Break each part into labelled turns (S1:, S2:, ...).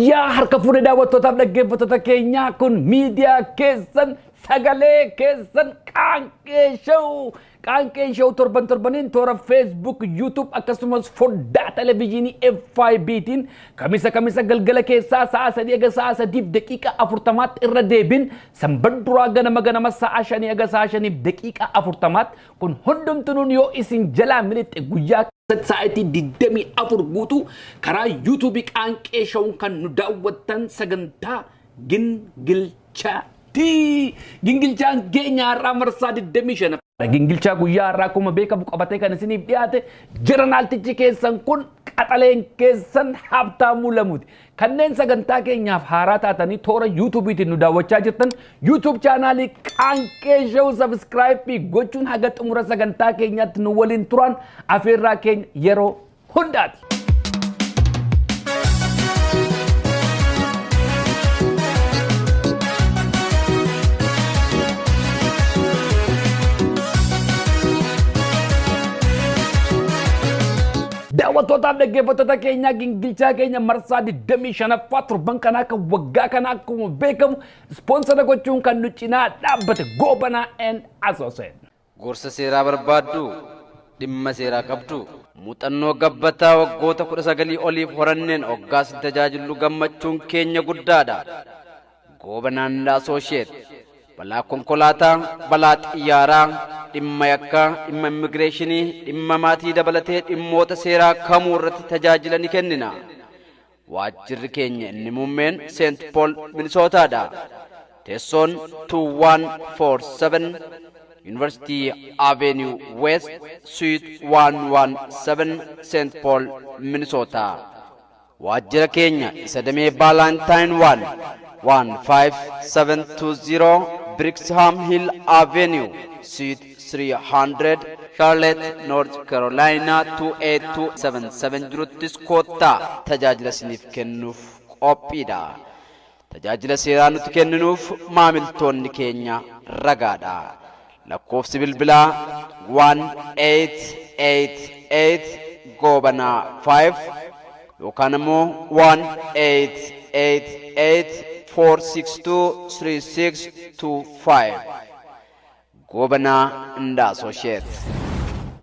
S1: Fayyaa harka fuudhee daawwattootaaf dhaggeeffattoota keenyaa kun miidiyaa keessan sagalee keessan Qaanqee Show torbaniin toora Facebook, YouTube akkasumas foddaa televizyinii FIBtiin kamisa galgala keessaa sa'a 3 hanga sa'a 3 daqiiqaa 40 irra deebin sanbata duraa ganama sa'a 5 hanga sa'a 5 daqiiqaa 40 kun hundumtuun yoo isin jalaa milixe guyyaa sa'aatii 24 guutuu karaa YouTube Qaanqee Show kan nu daawwattan sagantaa Gingilchaan keenya har'aa marsaa 25 Gingilchaa guyyaa har'aa akkuma beekamu qabatee kan isiniif dhiyaate jiranaaltichi keessan kun qaxaleen keessan Habtaamuu Lamuuti. Kanneen sagantaa keenyaaf haaraa taatanii toora YouTube'itiin nu daawwachaa jirtan YouTube chaanaalii Qaanqee Show subscribe gochuun haga xumura sagantaa keenyaatti nu waliin turan afeerraa keenya yeroo hundaati. Daawwattootaaf dhaggeeffattoota keenya gingilchaa keenya marsaa 25ffaa turban kanaa kan waggaa kanaa akkuma beekamu ispoonsara gochuun kan nu cinaa dhaabbate Goobanaa and Associates.
S2: Gorsa seeraa barbaaddu dhimma seeraa qabdu muuxannoo gabbataa waggoota 19 oliif horanneen hoggaas tajaajilu gammachuun keenya guddaadha. Goobanaa and Associates balaa konkolaataa, balaa xiyyaaraa, dhimma yakkaa, dhimma immigireeshinii, dhimma maatii dabalatee dhimmoota seeraa kamuu irratti tajaajila ni kennina. Waajjirri keenya inni muummeen St. Paul Minnesotaadha. Teessoon 2147 University Avenue West Suite 117 St. Paul Minnesota. Waajjira keenya isa damee Valentine 15720 Brixham Hill Avenue Suite 300 Charlotte, North Carolina 28277 jiruttis koottaa tajaajila isiniif kennuuf qophiidha. Tajaajila seeraa nuti kenninuuf maamiltoonni keenya ragaadha. Lakkoofsi bilbilaa 1888 Goobanaa 5 yookaan immoo 1888 4623625 Goobanaa and Associates.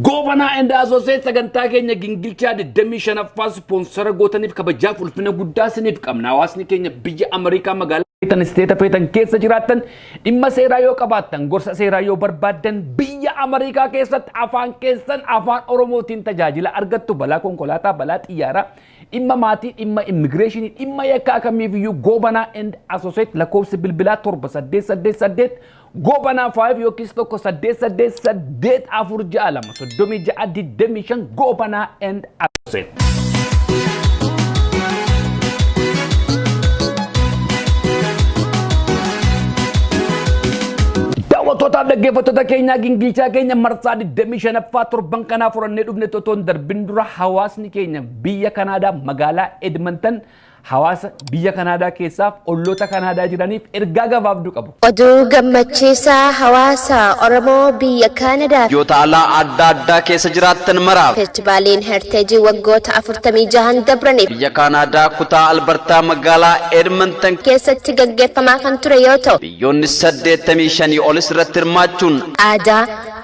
S1: Goobanaa and Associates sagantaa keenya gingilchaa 25ffaa sponsora gootaniif kabajaaf ulfina guddaa isiniif qabna. Hawaasni keenya biyya Ameerikaa magaalaa isteeta feetan keessa jiraattan dhimma seeraa yoo qabaattan gorsa seeraa yoo barbaaddan biyya Ameerikaa keessatti afaan keessan afaan Oromootiin tajaajila argattu. Balaa konkolaataa, balaa xiyyaaraa, dhimma maatii, dhimma immigireeshinii, dhimma yakkaa kamiifiyyuu Goobanaa and Associates lakkoofsi bilbilaa 7888 Goobanaa 5 yookiis 1888 Goobanaa and Associates. Daawwattootaaf dhaggeeffattoota keenyaa gingilchaa keenya marsaa 25ffaa turban kanaa furannee dhufne totoon darbin dura hawaasni keenya biyya Kanaadaa magaalaa Edmonton hawaasa biyya Kanaadaa keessaaf olloota Kanaadaa jiraniif ergaa gabaabduu qabu.
S3: Oduu gammachiisaa hawaasa Oromoo biyya Kanaadaa
S2: Biyyoota alaa adda addaa keessa jiraattan maraaf
S3: feestivaaliin herteejii waggoota 46 dabraniif
S2: biyya Kanaadaa kutaa Albertaa magaalaa Edmonton
S3: keessatti gaggeeffamaa kan ture yoo ta'u
S2: biyyoonni 85 olis irratti hirmaachuun
S3: aadaa,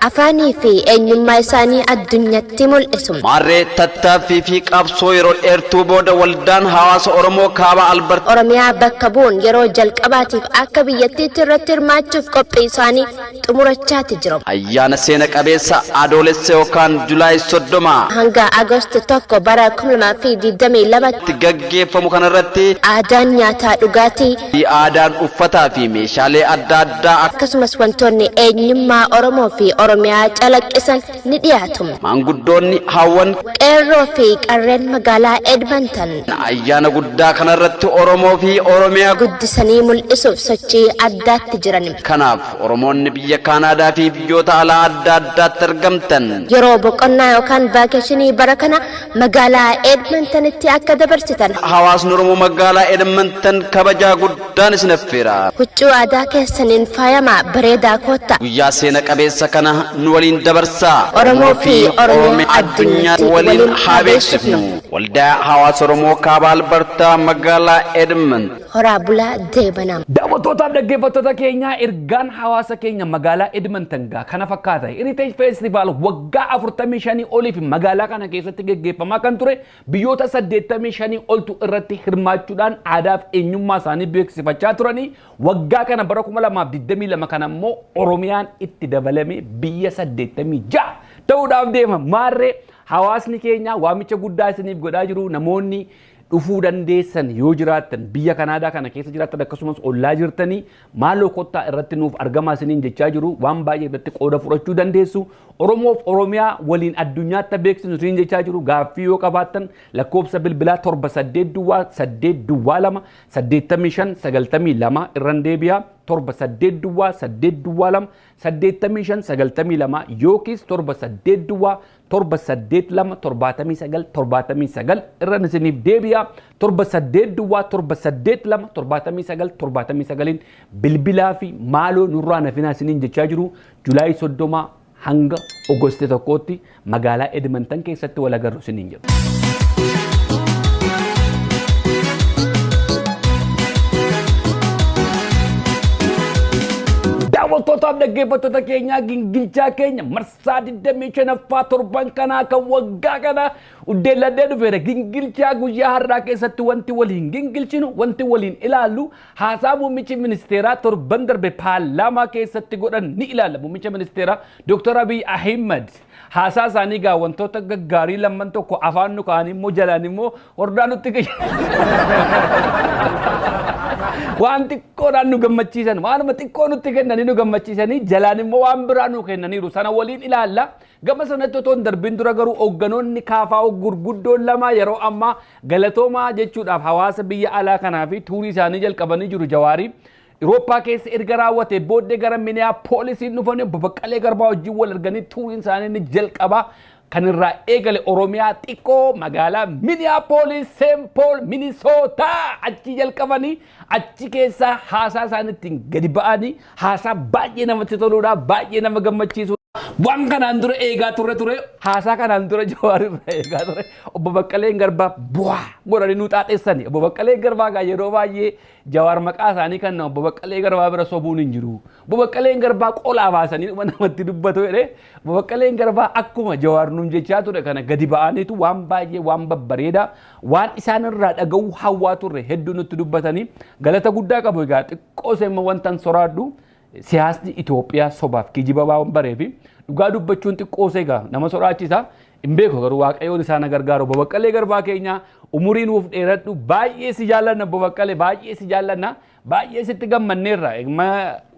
S3: afaanii fi eenyummaa isaanii addunyaatti mul'isu.
S2: Maarree tattaaffii fi qabsoo yeroo dheertuu booda waldaan hawaasa Oromoo kaaba Albertaa
S3: Oromiyaa bakka bu'uun yeroo jalqabaatiif akka biyyattiitti irratti hirmaachuuf qophii isaanii xumurachaatti jiru.
S2: ayyaana seena qabeessa adoolessa yookaan Julaay 30
S3: hanga Agoosti 1 bara 2022
S2: gaggeeffamu kanarratti
S3: aadaan nyaataa dhugaatii
S2: fi aadaan uffataa fi meeshaalee adda addaa
S3: akkasumas wantoonni eenyummaa Oromoo fi Oromiyaa calaqqisan ni dhiyaatu.
S2: maanguddoonni hawwan
S3: qeerroo fi qarreen magaalaa Edmonton
S2: ayyaana guddaa kanarratti Oromoo fi Oromiyaa
S3: guddisanii mul'isuuf sochii addaatti jiran.
S2: kanaaf Oromoonni biyya Kanaadaa fi biyyoota alaa adda addaatti argamtan
S3: yeroo boqonnaa yookaan vaakeeshinii bara kana magaalaa Edmontonitti akka dabarsitan
S2: hawaasni Oromoo magaalaa Edmonton kabajaa guddaan isin affeera.
S3: huccuu aadaa keessaniin faayamaa bareedaa koottaa
S2: guyyaa seena qabeessa kana nu waliin dabarsaa.
S3: Oromoo fi Oromiyaa
S2: addunyaa waliin haa beeksifnu. Waldaa hawaasa Oromoo kaaba Albertaa guddaa magaalaa Edmond.
S3: Horaa bulaa deebanam.
S1: Daawwattootaaf dhaggeeffattoota keenya ergaan hawaasa keenya magaalaa Edmonton kana fakkaata. Heritage Festival waggaa 45 oliif magaalaa kana keessatti gaggeeffamaa kan ture biyyoota 85 oltu irratti hirmaachuudhaan aadaa fi eenyummaa isaanii beeksifachaa turanii waggaa kana bara 2022 kana immoo Oromiyaan itti dabalame biyya 86 ta'uudhaaf deema. Maarree hawaasni keenya waamicha guddaa isiniif godhaa jiru. Namoonni dhufuu dandeessan yoo jiraattan biyya Kanaadaa kana keessa jiraattan akkasumas ollaa jirtanii maaloo kottaa irratti nuuf argamaa isiniin jechaa jiru. Waan baay'ee irratti qooda fudhachuu dandeessu. Oromoof Oromiyaa waliin addunyaatti beeksisnu isiniin jechaa jiru. Gaaffii yoo qabaattan lakkoofsa bilbilaa 78 duwwaa 8 duwwaa 2 85 92 irraan deebi'aa. 78 duwwaa 8 duwwaa 2 85 92 yookiis 78 duwwaa 782 79 79 irraan isiniif deebi'aa. 78 duwwaa 782 79 79 bilbilaa fi maaloo nurraa nafinaa isiniin jechaa jiru. Julaay 30 hanga Ogosti 1tti magaalaa Edmonton keessatti wal agarru isiniin jedhu. Daawwattootaaf dhaggeeffattoota keenya gingilchaa keenya marsaa 25ffaa torban kanaa kan waggaa kana uddeelladhee dhufeera. Gingilchaa guyyaa har'aa keessatti wanti waliin gingilchinu wanti waliin ilaallu haasaa muummichi ministeeraa torban darbe paarlaamaa keessatti godhan ni ilaalla. Muummicha ministeeraa Dr. Abiy Ahmed haasaa isaanii gaa wantoota gaggaarii lamman tokko afaan nu kaa'anii immoo jalaan immoo hordaan nutti waan xiqqoodhaan nu gammachiisan waanuma xiqqoo nutti kennanii nu gammachiisanii jalaan immoo waan biraa nu kennaniiru sana waliin ilaalla. Gama sanatti otoo hin darbin dura garuu hoogganoonni kaafaa gurguddoon lama yeroo ammaa galatoomaa jechuudhaaf hawaasa biyya alaa kanaa fi tuurii isaanii jalqabanii jiru. Jawaarii Irooppaa keessa erga raawwate booddee gara Minneapoolisiin dhufanii Obbo Baqqalee Garbaa wajjin wal arganii tuuriin isaanii ni jalqaba. Kan irraa eegale Oromiyaa xiqqoo magaalaa Minneapolis, St. Paul, Minnesota achi jalqabanii achi keessa haasaa isaaniitiin gadi ba'anii haasaa baay'ee namatti toluudha, baay'ee nama gammachiisu. Waan kanaan dura eegaa ture haasaa kanaan dura Jawaari irraa eegaa ture Obbo Baqqalee Garbaa bu'aa godhanii nu xaaxessani. Obbo Baqqalee Garbaa gaa yeroo baay'ee Jawaar maqaa isaanii kan Obbo Baqqalee Garbaa bira sobuun hin jiru. Obbo Baqqalee Garbaa qolaa baasanii namatti dubbatu jedhee Obbo Baqqalee Garbaa akkuma Jawaar nuun jechaa ture kana gadi ba'aniitu waan baay'ee waan babbareeda waan isaan irraa dhaga'uu hawwaa turre hedduu nutti dubbatanii galata guddaa qabu. Egaa xiqqoo seema wantan soraadhu siyaasni Itoophiyaa sobaaf kijiba waan bareefi dhugaa dubbachuun xiqqoo seegaa nama soraachisa. Hin beeku garuu Waaqayyoon isaan gargaaru. Obbo Baqqalee Garbaa keenya umuriin nuuf dheeradhu baay'ee si jaallanna. Obbo Baqqalee baay'ee si jaallanna. Baay'ee sitti gammanneerra.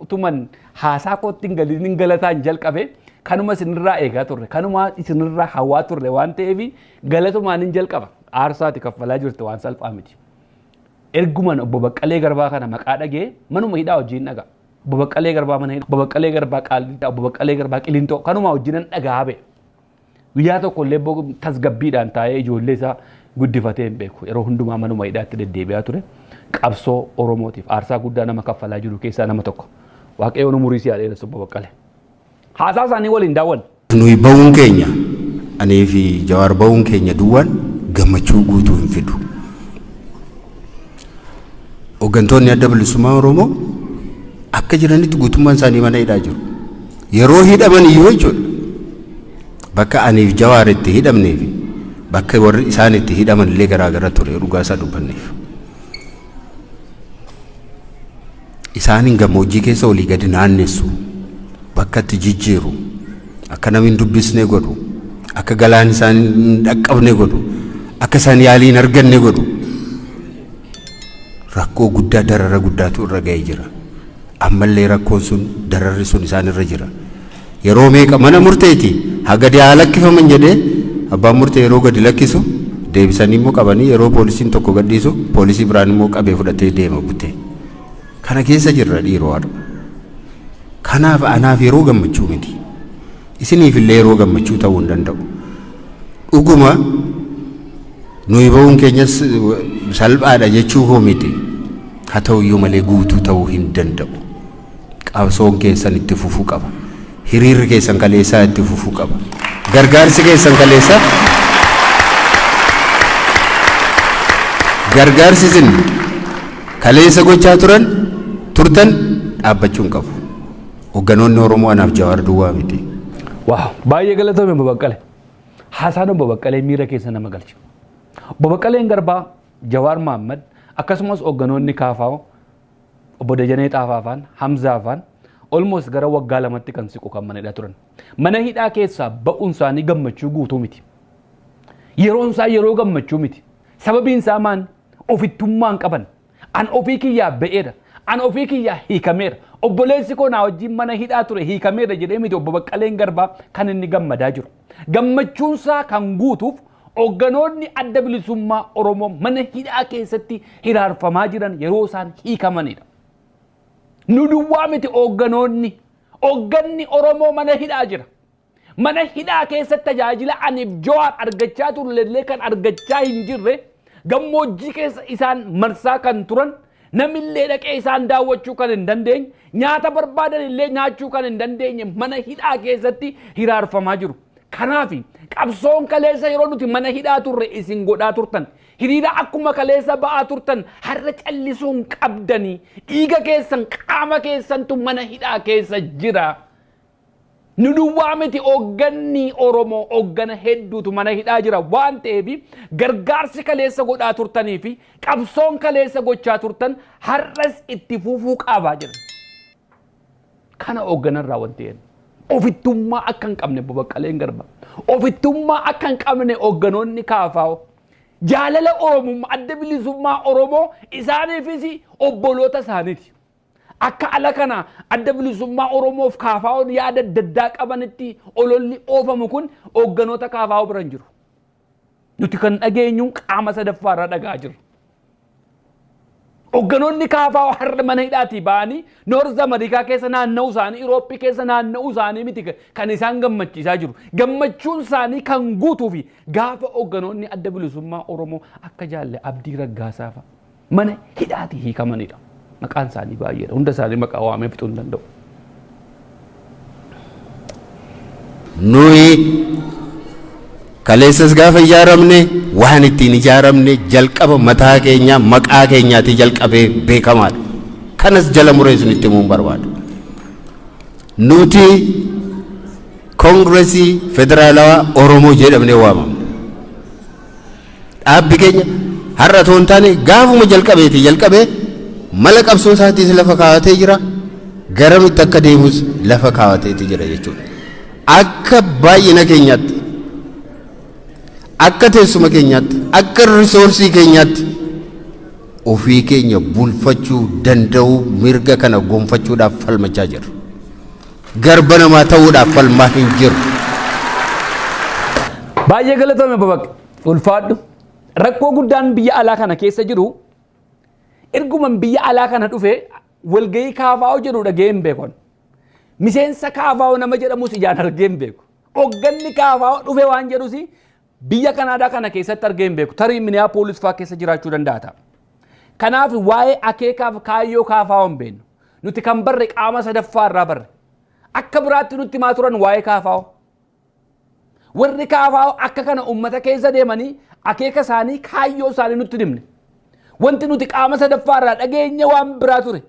S1: Utuman haasaa kootti hin galataan jalqabe kanuma isinirraa eegaa turre kanuma isinirraa hawwaa turre waan ta'eef galatumaan hin jalqaba. Aarsaati kaffalaa jirte waan salphaa miti. Erguman Obbo Baqqalee Garbaa kana maqaa dhagee manuma hidhaa wajjin dhagaa. Obbo Baqqalee Garbaa mana hidhaa, Obbo Baqqalee Garbaa Qaalliidhaa, Obbo Baqqalee Garbaa Qilintoo kanuma wajjinan dhagaa ba'e. Guyyaa tokko illee tasgabbiidhaan taa'ee ijoollee isaa guddifatee hin beeku. Yeroo hundumaa manuma hidhaatti deddeebi'aa ture. Qabsoo Oromootiif aarsaa guddaa nama kaffalaa jiru keessaa nama tokko. Waaqayyoon umurii si dheeressu Obbo Baqqalee. Haasaa isaanii waliin daawwan.
S4: Nuyi ba'uun keenya anee fi Jawaar ba'uun keenya duwwaan gammachuu guutuu hin fidu. Hooggantoonni adda bilisummaa Oromoo akka jiranitti guutummaan isaanii mana hidhaa jiru. Yeroo hidhaman iyyuu jechuudha. Bakka aniif Jawaar itti hidhamnee fi bakka warri isaan itti hidhaman illee garaagara ture dhugaa isaa dubbanneef. Isaaniin gammoojjii keessa olii gadi naannessu bakka itti jijjiiru akka namni hin dubbisne godhu akka galaan isaan hin dhaqqabne godhu akka isaan yaalii hin arganne godhu rakkoo guddaa darara guddaatu irra ga'ee jira. Ammallee rakkoon sun dararri sun isaan irra jira. Yeroo meeqa mana murteeti haga haa lakkifaman jedhee abbaan murtee yeroo gadi lakkisu deebisanii immoo qabanii yeroo poolisiin tokko gadhiisu poolisii biraan immoo qabee fudhatee deema butee. Kana keessa jirra dhiiroo haadha. Kanaaf anaaf yeroo gammachuu miti. Isiniif illee yeroo gammachuu ta'uu hin danda'u. Dhuguma nuyi ba'uun keenyas salphaadha jechuu koo miti. Haa ta'u iyyuu malee guutuu ta'uu hin danda'u. Qabsoon keessan itti fufuu qaba. Hiriirri keessan kaleessaa itti fufuu qaba. Gargaarsi keessan kaleessaa gargaarsi isin kaleessa gochaa turtan dhaabbachuu hin qabu. Hogganoonni Oromoo anaaf Jawaar duwwaa miti.
S1: Waaw, baay'ee galatoome Obbo Baqqalee. Haasaan Obbo Baqqalee miira keessa nama galcha. Obbo Baqqaleen Garbaa, Jawaar Mohaammed akkasumas hogganoonni KFO Obbo Dajanee Xaafaafaan, Hamzaafaan almost gara waggaa lamatti kan siqu kan mana hidhaa turan. Mana hidhaa keessaa ba'uun isaanii gammachuu guutuu miti. Yeroon isaa yeroo gammachuu miti. Sababiin isaa maan ofittummaan qaban. An ofii kiyyaa ba'eera. An ofii kiyyaa hiikameera. Obboleessi koo naa wajjin mana hidhaa ture hiikameera jedhee miti Obbo Baqqaleen Garbaa kan inni gammadaa jiru. Gammachuunsaa kan guutuuf hogganoonni adda bilisummaa Oromoo mana hidhaa keessatti hiraarfamaa jiran yeroo isaan hiikamanidha. Nu duwwaa miti hogganoonni Oromoo mana hidhaa jira. Mana hidhaa keessatti tajaajila aniif Jawaar argachaa turellee kan argachaa hin jirre gammoojjii keessa isaan marsaa kan turan namillee dhaqee isaan daawwachuu kan hin dandeenye nyaata barbaadan illee nyaachuu kan hin dandeenye mana hidhaa keessatti hiraarfamaa jiru. Kanaaf qabsoon kaleessa yeroo nuti mana hidhaa turre isin godhaa turtan hiriira akkuma kaleessa ba'aa turtan har'a callisuun qabdanii dhiiga keessan qaama keessantu mana hidhaa keessa jira. Nu duwwaa miti hoogganni Oromoo hooggana hedduutu mana hidhaa jira waan ta'eef gargaarsi kaleessa godhaa turtanii fi qabsoon kaleessa gochaa turtan har'as itti fufuu qabaa jira. Kana hoogganarraa wanti jedhu. Ofittummaa akka hin qabne Obbo Baqqaleen Garbaa. Ofittummaa akka hin qabne hoogganoonni KFO. Jaalala Oromummaa adda bilisummaa Oromoo isaaniifis obboloota isaaniiti. Akka ala kana adda bilisummaa Oromoof KFO'n yaada adda addaa qabanitti ololli oofamu kun hoogganoota KFO bira hin jiru. Nuti kan dhageenyuun qaama sadaffaarraa dhagaa jirra. Hogganoonni KFO har'a mana hidhaatii ba'anii Noorz Ameerikaa keessa naanna'uu isaanii, Irooppii keessa naanna'uu isaanii miti kan isaan gammachiisaa jiru. Gammachuun isaanii kan guutuu fi gaafa hogganoonni adda bilisummaa Oromoo akka Jaalle Abdii Raggaasaa fa'a mana hidhaatii hiikamanidha. Maqaan isaanii baay'eedha. Hunda isaanii maqaa waamee fixuu hin danda'u.
S4: Nuyi kaleessas gaafa ijaaramne waan ittiin ijaaramne jalqaba mataa keenya maqaa keenyaatti jalqabee beekamaadha. Kanas jala mureessuun itti himuun barbaadu. Nuti Koongireesii Federaalawaa Oromoo jedhamnee waamamna. Dhaabbi keenya har'a otoo hin taane gaafuma jalqabee mala qabsoo isaatiis lafa kaawwatee jira. Garamitti akka deemus lafa kaawwateeti jira jechuudha. Akka baay'ina keenyaatti akka teessuma keenyaatti akka risoorsii keenyaatti ofii keenya bulfachuu danda'u mirga kana gonfachuudhaaf falmachaa jirra. Garba namaa ta'uudhaaf falmaa hin jiru.
S1: Baay'ee galatoome babaq ulfaadhu. Rakkoo guddaan biyya alaa kana keessa jiru erguman biyya alaa kana dhufe walgahii KFO jedhu dhagee hin beekon. Miseensa KFO nama jedhamus ijaan argee hin beeku. Hoogganni KFO dhufe waan jedhusi biyya Kanaadaa kana keessatti argee hin beeku. Tarii Minneapolis fa'aa keessa jiraachuu danda'a. Kanaaf waa'ee akeekaaf kaayyoo KFO hin beeknu. Nuti kan barre qaama sadaffaa irraa barre. Akka biraatti nutti maa turan waa'ee KFO. Warri KFO akka kana uummata keessa deemanii akeeka isaanii kaayyoo isaanii nutti himne. Wanti nuti qaama sadaffaa irraa dhageenye waan biraa ture.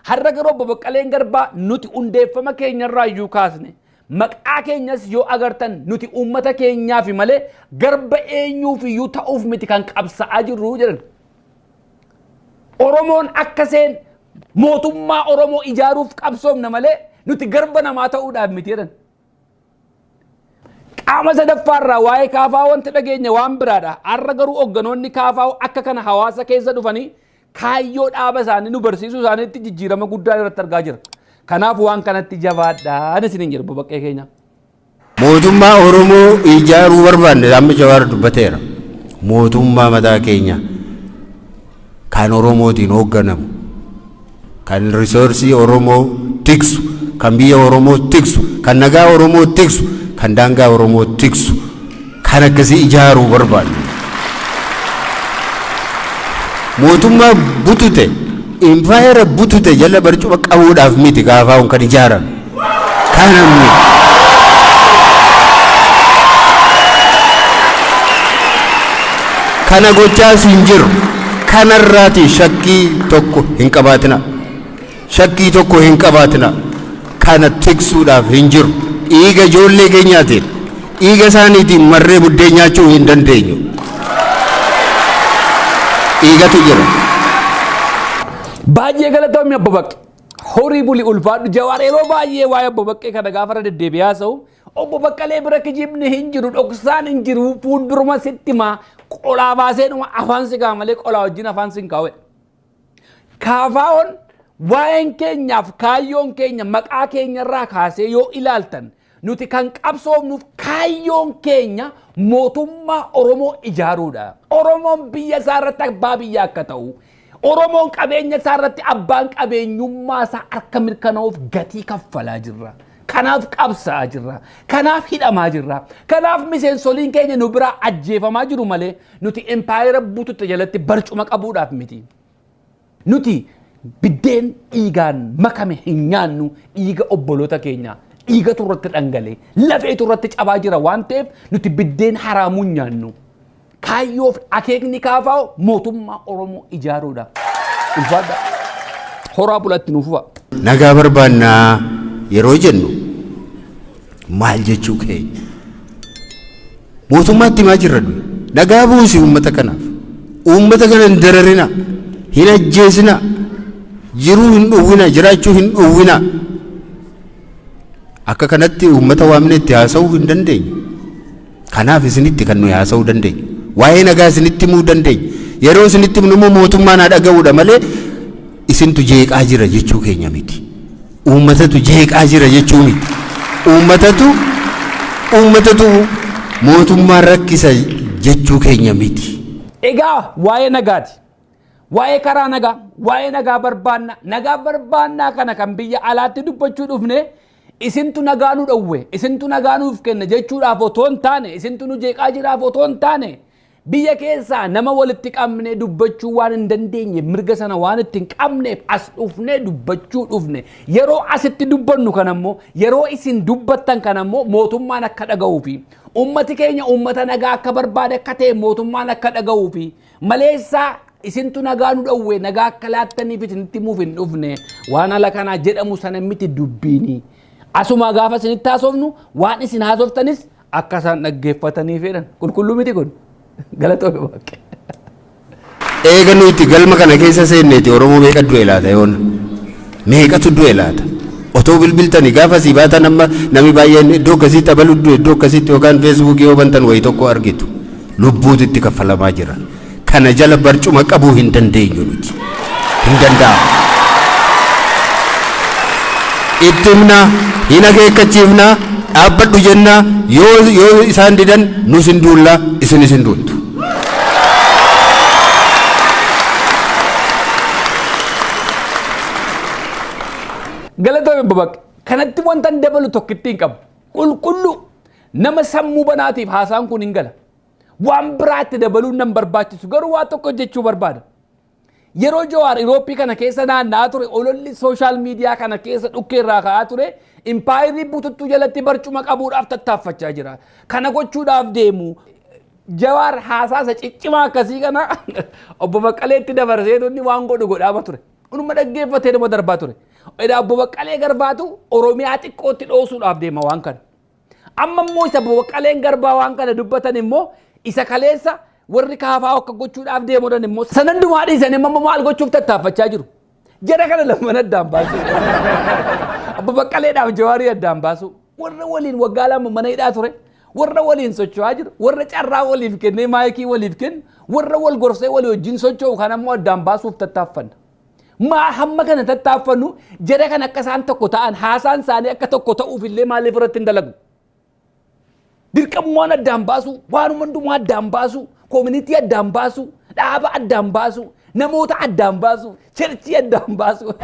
S1: Har'a garuu Obbo Baqqaleen Garbaa nuti hundeeffama keenyarraa iyyuu kaasne. Maqaa keenyas yoo agartan nuti uummata keenyaaf malee garba eenyuuf iyyuu ta'uuf miti kan qabsa'aa jirru jedhan. Oromoon akka seen mootummaa Oromoo ijaaruuf qabsoomna malee nuti garba namaa ta'uudhaaf miti jedhan. Qaama sadaffaarraa waa'ee KFO wanti dhageenye waan biraadha. Har'a garuu hogganoonni KFO akka kana hawaasa keessa dhufanii kaayyoo dhaaba isaanii nu barsiisuu isaaniitti jijjiirama guddaa irratti argaa jira. Kanaaf waan kanatti jabaadhaan isiniin jedhu Obbo Baqqee keenya.
S4: Mootummaa Oromoo ijaaruu barbaanne amma Jawaar dubbateera. Mootummaa mataa keenya kan Oromootiin hoogganamu kan risoorsii Oromoo tiksu kan biyya Oromoo tiksu kan nagaa Oromoo tiksu kan daangaa Oromoo tiksu kan akkasii ijaaruu barbaanne. Mootummaa butute impaayera butute jala barcuma qabuudhaaf miti KFO'n kan ijaarame. Kanamni kana gochaas hin jiru. kanarraati shakkii tokko hin qabaatina. Shakkii tokko hin qabaatina. Kana tiksuudhaaf hin jiru. Dhiiga ijoollee keenyaatiin dhiiga isaaniitiin marree buddeen nyaachuu hin dandeenyu. Dhiigatu jira.
S1: Baay'ee galatoomii Obbo Baqqee. Horii bulii ulfaadhu Jawaar yeroo baay'ee waa'ee Obbo Baqqee kana gaafa deddeebi'aa ta'u Obbo Baqqalee bira kijibni hin jiru dhoksaan hin jiru fuulduruma sitti maa qolaa baasee dhuma afaan si kaa malee qolaa wajjin afaan si hin kaawwe. Kaafaa'oon waa'een keenyaaf kaayyoon keenya maqaa keenyarraa kaasee yoo ilaaltan nuti kan qabsoofnuuf kaayyoon keenya mootummaa Oromoo ijaaruudha. Oromoon biyya isaa irratti abbaa biyya akka ta'u. Oromoon qabeenya isaa irratti abbaan qabeenyummaa isaa akka mirkanaa'uuf gatii kaffalaa jirra. Kanaaf qabsaa jirra. Kanaaf hidhamaa jirra. Kanaaf miseensoliin keenya nu biraa ajjeefamaa jiru malee nuti empaayeera buututte jalatti barcuma qabuudhaaf miti. Nuti biddeen dhiigaan makame hin nyaannu dhiiga obboloota keenya. Dhiiga turratti dhangalee lafee turratti cabaa jira waan ta'eef nuti biddeen haraamuu nyaannu. Kaayyoof akeekni Kaafaa'oo mootummaa Oromoo ijaaruudha. Ulfaadha. Horaa bulatti nuuf fa'a.
S4: Nagaa barbaannaa yeroo jennu maal jechuu keenya? Mootummaatti maa jirra dha? Nagaa buusi uummata kanaaf. Uummata kana hin dararina. Hin ajjeesina. Jiruu hin dhowwina. Jiraachuu hin dhowwina. Akka kanatti uummata waamne itti haasa'uu hin dandeenyu. Kanaaf isinitti kan nuyi haasa'uu dandeenyu. Waa'ee nagaa isinitti himuu dandeenya. Yeroo isinitti himnu mootummaan haa dhaga'uudha malee isintu jeeqaa jira jechuu keenya miti. Uummatatu jeeqaa jira jechuu miti. Uummatatu mootummaan rakkisa jechuu keenya miti.
S1: Egaa waa'ee nagaati. Waa'ee karaa nagaa, waa'ee nagaa barbaannaa kana kan biyya alaatti dubbachuu dhufne isintu nagaa nu dhowwe, isintu nagaa nuuf kenna jechuudhaaf otoo hin taane, isintu nu jeeqaa jiraaf otoo hin taane biyya keessaa nama walitti qabne dubbachuu waan hin dandeenye mirga sana waan itti hin qabneef as dhufne dubbachuu dhufne yeroo asitti dubbannu kanammoo yeroo isin dubbattan kanammoo mootummaan akka dhaga'uu fi ummati keenya ummata nagaa akka barbaade akka ta'e mootummaan akka dhaga'uu fi maleessaa isintu nagaa nu dhowwe nagaa akka laattaniif isinitti himuuf hin dhufne waan ala kanaa jedhamu sana miti dubbiini. Asuma gaafa isinitti haasofnu waan isin haasoftanis akka isaan dhaggeeffatanii fedhan qulqulluu miti kun. Galatoomii Baqqee.
S4: Eega nuti galma kana keessa seenneeti Oromoo meeqa du'e laata yoon? Meeqatu du'e laata? Otoo bilbiltanii gaafa sii baatan amma namni baay'een iddoo akkasiitti abalu du'e iddoo akkasiitti yookaan feesbuukii yoo bantan wayii tokko argitu. Lubbuutu itti kaffalamaa jira. Kana jala barcuma qabuu hin dandeenyu nuti. Hin danda'amu. Itti himnaa, hin akeekkachiifnaa, dhaabbadhu jennaa yoo isaan didan nus hin duullaa isinis hin duultu.
S1: Galatoomii Obbo Baqqee. Kanatti wanta dabalu tokkitti hin qabu. Qulqulluu nama sammuu banaatiif haasaan kun hin gala. Waan biraatti dabaluun nan barbaachisu garuu waa tokko jechuu barbaada. Yeroo Jawaar Irooppii kana keessa naanna'aa ture ololli sooshaal miidiyaa kana keessa dhukkeerraa ka'aa ture impaayirri bututtuu jalatti barcuma qabuudhaaf tattaaffachaa jira. Kana gochuudhaaf deemu Jawaar haasaasa ciccimaa akkasii kana Obbo Baqqaleetti dabarsee tonni waan godhu godhaama ture. Unuma dhaggeeffatee nama darbaa ture. Obbo Baqqalee Garbaatu Oromiyaa xiqqootti dhoosuudhaaf deema waan kana. Amma immoo isa Obbo Baqqaleen Garbaa waan kana dubbatan immoo isa kaleessa warri Kaafaa'oo akka gochuudhaaf deemuudhaan immoo sanaddumaa dhiisanii amma maal gochuuf tattaaffachaa jiru. Jara kana lamaan addaan baasu. Obbo Baqqaleedhaaf Jawaarii addaan baasu. Warra waliin waggaa lama mana hidhaa ture. Warra waliin socho'aa jiru. Warra carraa waliif kennee maayikii waliif kennu. Warra wal gorsee walii wajjin socho'u kan ammoo addaan baasuuf tattaaffanna. Maa hamma kana tattaaffannu jara kan akka isaan tokko ta'an haasaan isaanii akka tokko ta'uuf illee maaliif irratti hin dalagu? Dirqamummaan addaan baasu, waanuma hundumaa addaan baasu, koominitii addaan baasu, dhaaba addaan baasu, namoota addaan baasu, cherchii addaan baasu.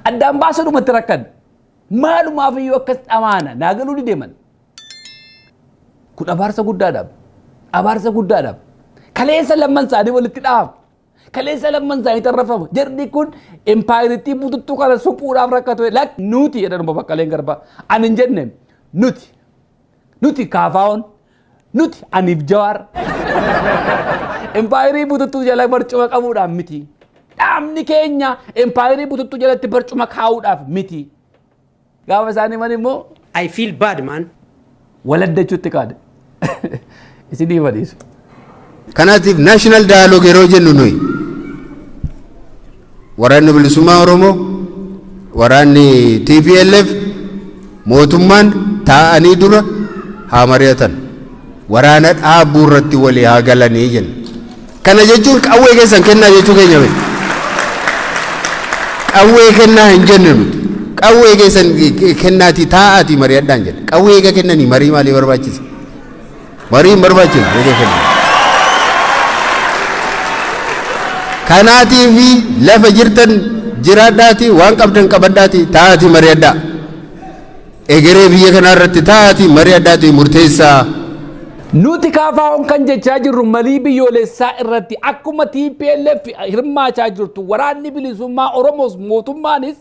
S1: Addaan baasu dhumatti rakkan. Maalumaaf iyyuu akkas dhamaana naagaluu ni deeman. Kun abaarsa guddaadhaaf. Abaarsa guddaadhaaf. Kaleessa lamman isaanii walitti dhaabu. Kaleessa lamman isaanii tarrafamu. Jarri kun empaayirittii bututtuu kana suphuudhaaf rakkatu. Lak nuti jedhan Obbo Baqqaleen Garbaa. Ani hin jenne nuti Kaafaa'oon nuti aniif Jawaar empaayirii bututtuu jala barcuma qabuudhaaf miti. Dhaabni keenya empaayirii bututtuu jalatti barcuma kaa'uudhaaf miti. Gaafa isaanii man immoo
S5: I feel bad, man.
S1: waladdachuutti kaade. Isinii fadhiisu.
S4: Kanaatiif national dialogue yeroo jennu nuyi waraanni bilisummaa Oromoo, waraanni TPLF, mootummaan taa'anii dura haa mari'atan. Waraana dhaabuu irratti walii haa galanii jenna. Kana jechuun qawwee keessan kennaa jechuu keenya miti. Qawwee kennaa hin jenne nuti. Qawwee keessan kennaatii taa'aatii mari'adhaan jenna. Qawwee eega kennanii marii maalii barbaachisa? Marii hin barbaachisu eega kennan. Kanaatiif lafa jirtan jiraadhaatii waan qabdan qabadhaatii taa'aatii mari'adhaa. Egeree biyya kanaa irratti taa'aatii mari'adhaatii murteessaa.
S1: Nuti kaafaa'oon kan jechaa jirru malii biyyoolessaa irratti akkuma TPLF hirmaachaa jirtu waraanni bilisummaa Oromoos mootummaanis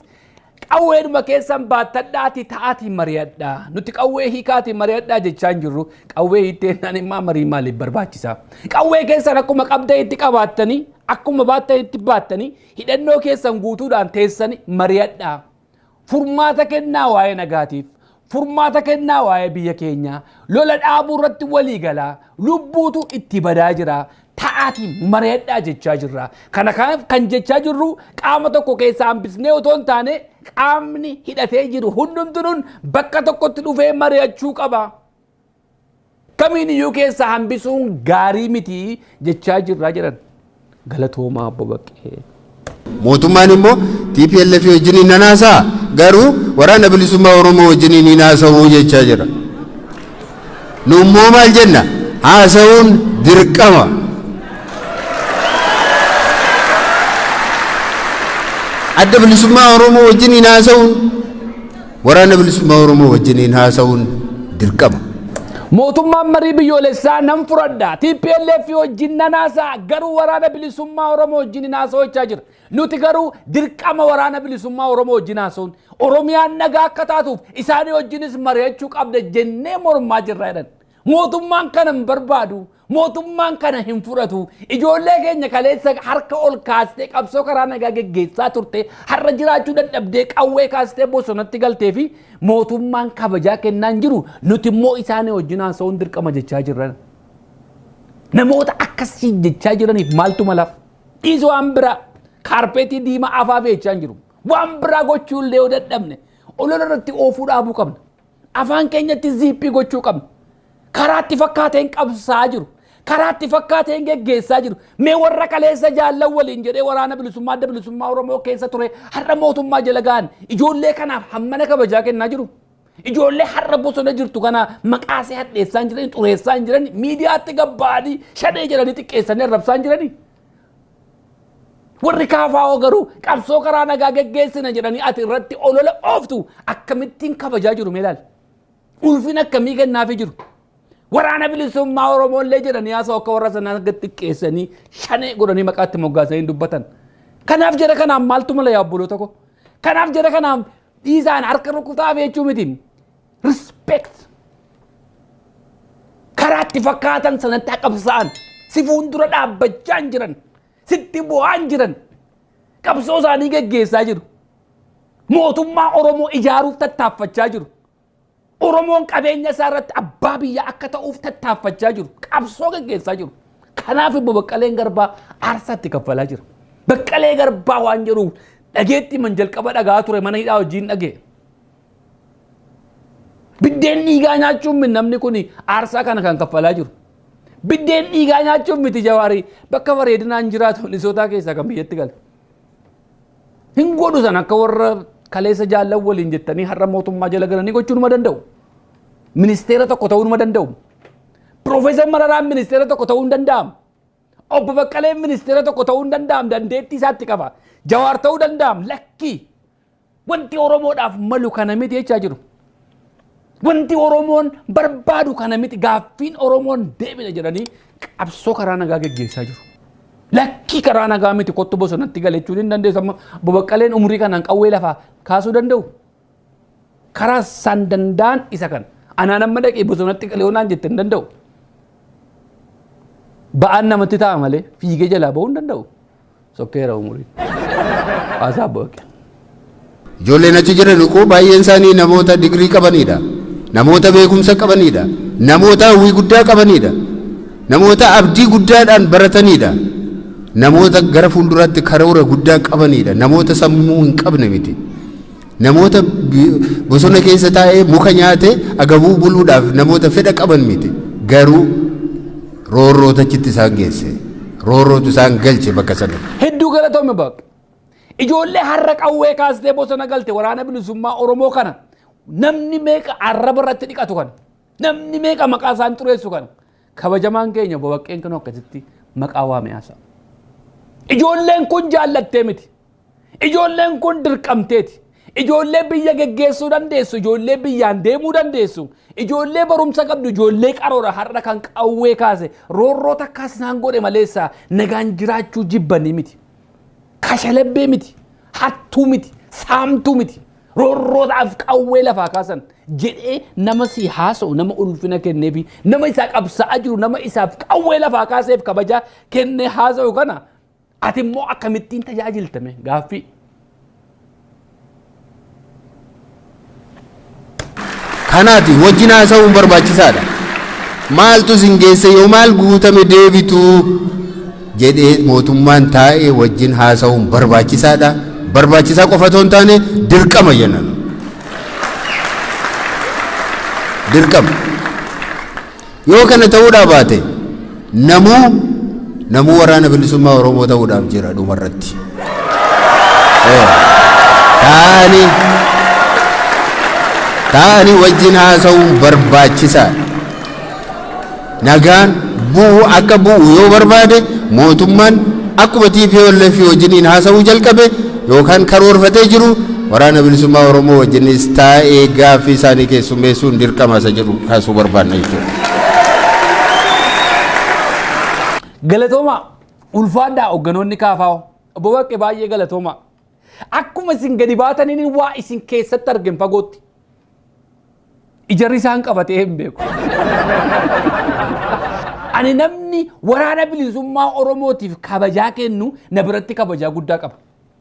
S1: qawweedhuma keessan baattadhaatii taa'aatii mari'adhaa. Nuti qawwee hiikaatii mari'adhaa jechaa hin jirru. Qawwee hiitteenaan immoo marii maaliif barbaachisa? Qawwee keessan akkuma qabdan itti qabaattanii akkuma baattan itti baattanii hidhannoo keessan guutuudhaan teessanii mari'adhaa. Furmaata kennaa waa'ee nagaatiif. Furmaata kennaa waa'ee biyya keenya. Lola dhaabuu irratti walii galaa. Lubbuutu itti badaa jira. Taa'aatii mari'adhaa jechaa jirra. Kana kan jechaa jirru qaama tokko keessaa hambisnee otoo hin taane qaamni hidhatee jiru hundumtuun bakka tokkotti dhufee mari'achuu qaba. Kamiin iyyuu keessaa hambisuun gaarii miti jechaa jirra jedhan. Galatoomaa Obbo Baqqee.
S4: Mootummaan immoo TPLF wajjiniin nanaasaa garuu waraana bilisummaa Oromoo wajjiniin hin haasa'uu jechaa jira. Nu immoo maal jenna? Haasa'uun dirqama. Adda bilisummaa Oromoo wajjiniin haasa'uun waraana bilisummaa Oromoo wajjiniin haasa'uun dirqama.
S1: Mootummaan marii biyyoolessaa nan fudhadha. TPLF wajjin nanaasaa garuu waraana bilisummaa Oromoo wajjin haasa'aa jira. Nuti garuu dirqama waraana bilisummaa Oromoo wajjin haasa'uun Oromiyaan nagaa akka taatuuf isaanii wajjinis mari'achuu qabda jennee mormaa jirra jedhan. Mootummaan kana hin barbaadu. Mootummaan kana hin fudhatu. Ijoollee keenya kaleessa harka ol kaastee qabsoo karaa nagaa geggeessaa turte har'a jiraachuu dadhabdee qawwee kaastee bosonatti galtee fi mootummaan kabajaa kennaa hin jiru. Nuti immoo isaanii wajjin haasa'uun dirqama jechaa jirra. Namoota akkasii jechaa jiraniif maaltu malaaf? Dhiisoo waan biraa kaarpeetii diimaa afaa jechaa hin jiru. Waan biraa gochuu illee yoo dadhabne olola irratti oofuu dhaabuu qabna. Afaan keenyatti ziippii gochuu qabna. Karaatti fakkaateen qabsaa jiru. Karaatti fakkaateen geggeessaa jiru. Mee warra kaleessa jaallan waliin jedhee waraana bilisummaa adda bilisummaa Oromoo keessa ture har'a mootummaa jala ga'an ijoollee kanaaf hammana kabajaa kennaa jiru. Ijoollee har'a bosona jirtu kana maqaasee hadheessaa hin jiran, xureessaa hin jiran, miidiyaatti gabbaadii shadee jedhanii xiqqeessanii arrabsaa hin jirani. Warri kaafaa'oo garuu qabsoo karaa nagaa geggeessina jedhanii ati irratti olola ooftu akkamittiin kabajaa jiru mee ilaali. Ulfina akkamii kennaafii jiru. Waraana bilisummaa Oromoo illee jedhanii haasa'u akka warra sanaa xiqqeessanii shanee godhanii maqaatti moggaasanii dubbatan. Kanaaf jedha kanaan maaltu mala yaa obboloota ko? Kanaaf jedha kanaan dhiisaan harka rukutaa jechuu miti. Respect. Karaatti fakkaatan sanatti qabsa'an si fuuldura dhaabbachaa hin jiran. Sitti bu'aa hin jiran. Qabsoo isaanii geggeessaa jiru. Mootummaa Oromoo ijaaruuf tattaaffachaa jiru. Oromoon qabeenya isaa irratti abbaa biyya akka ta'uuf tattaaffachaa jiru. Qabsoo geggeessaa jiru. Kanaaf immoo Baqqaleen Garbaa aarsaatti kaffalaa jira. Baqqalee Garbaa waan jedhuuf dhageetti man jalqaba dhagaa ture mana hidhaa wajjin dhagee. Biddeen dhiigaa nyaachuun namni kun aarsaa kana kan kaffalaa jiru. Biddeen dhiigaa nyaachuun miti Jawaarii bakka bareedinaan jiraatu Lisootaa keessaa kan biyyatti gala. Hin godhu san akka warra kaleessa jaallan waliin jettanii har'a mootummaa jala galanii gochuu numa danda'u. Ministeera tokko ta'uu numa danda'u. Profeesar Mararaan ministeera tokko ta'uu hin danda'amu. Obbo Baqqaleen ministeera tokko ta'uu hin danda'amu. Dandeettii isaatti qaba. Jawaar ta'uu danda'amu. Lakkii. Wanti Oromoodhaaf malu kana miti jechaa jiru. Wanti Oromoon barbaadu kana miti gaaffiin Oromoon deebina jedhanii qabsoo karaa nagaa geggeessaa jiru. Lakkii karaa nagaa miti kottu bosonatti galechuun hin dandeessu. Obbo Baqqaleen umrii kanaan qawwee lafaa kaasuu danda'u. Karaa san danda'an isa kana. Anaan amma dhaqee bosonatti galee onaan jette hin danda'u. ba'aan namatti ta'a malee fiigee jalaa ba'uu hin danda'u. Sokkeera umurii. Haasaa booke.
S4: Ijoolleen achi jiran koo baay'een isaanii namoota digirii qabanidha. Namoota beekumsa qabanidha. Namoota hawwii guddaa qabanidha. Namoota abdii guddaadhaan baratanidha. Namoota gara fuulduraatti karoora guddaa qabanidha. Namoota sammuu hin qabne miti. Namoota bosona keessa taa'ee muka nyaatee agabuu buluudhaaf namoota fedha qaban miti. Garuu roorroota achitti isaan geesse. Roorrootu isaan galche bakka sana.
S1: Hedduu galatoome baqa. Ijoollee har'a qawwee kaastee bosona galte waraana bilisummaa Oromoo kana namni meeqa arraba irratti dhiqatu kan namni meeqa maqaa isaan xureessu kan kabajamaan keenya babaqqeen kan akkasitti maqaa waame haasa. Ijoolleen kun jaallattee miti. Ijoolleen kun dirqamteeti. Ijoollee biyya geggeessuu dandeessu, ijoollee biyyaan deemuu dandeessu, ijoollee barumsa qabdu, ijoollee qaroodha har'a kan qawwee kaase roorroota akkas isaan godhe maleessa nagaan jiraachuu jibbanii miti. Kashalabbee miti, hattuu miti, saamtuu miti. Roorrootaaf qawwee lafaa kaasan jedhee nama si haasa'u, nama ulfina kenneefi nama isaa qabsa'aa jiru, nama isaaf qawwee lafaa kaaseef kabajaa kennee haasa'u kana ati immoo akkamittiin tajaajiltame gaaffii.
S4: Kanaati wajjin haasa'uun barbaachisaadha. Maaltu isin geesse yoo maal guutame deebitu jedhee mootummaan taa'ee wajjin haasa'uun barbaachisaadha. Barbaachisaa qofa otoo hin taane dirqama jennan. Dirqama. Yoo kana ta'uudhaa baate namuu waraana bilisummaa Oromoo ta'uudhaaf jira dhumarratti. Taa'anii wajjin haasa'uun barbaachisaadha. Nagaan bu'u akka bu'u yoo barbaade mootummaan akkuma TPLF wajjiniin haasa'uu jalqabe yookaan karoorfatee jiru waraana bilisummaa Oromoo wajjinis taa'ee gaaffii isaanii keessummeessuun dirqama isa jedhu kaasuu barbaanna jechuudha.
S1: Galatooma ulfaadhaa hogganoonni kaafaa obbo Baqqee baay'ee galatooma. Akkuma isin gadi baataniin waa isin keessatti argin fagootti. Ijarri isaan qabatee hin beeku. Ani namni waraana bilisummaa Oromootiif kabajaa kennu na biratti kabajaa guddaa qaba.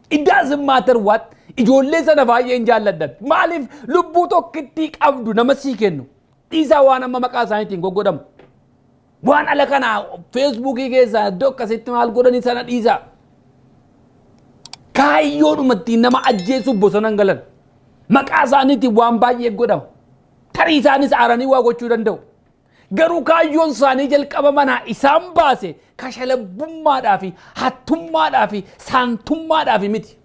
S1: It doesn't matter what ijoollee sana baay'een jaalladhan. Maaliif lubbuu tokkittii qabdu nama sii kennu. Dhiisaa waan amma maqaa isaaniitiin goggodamu. Waan ala kana Facebookii keessaa iddoo akkasitti maal godhanii sana dhiisaa. Kaayyoodhumatti nama ajjeesuuf bosona hin galan. Maqaa isaaniitiin waan baay'ee godhama. Tarii isaanis aaranii waa gochuu danda'u. Garuu kaayyoon isaanii jalqaba manaa isaan baase kashalabummaadhaa fi hattummaadhaa fi saantummaadhaa fi miti.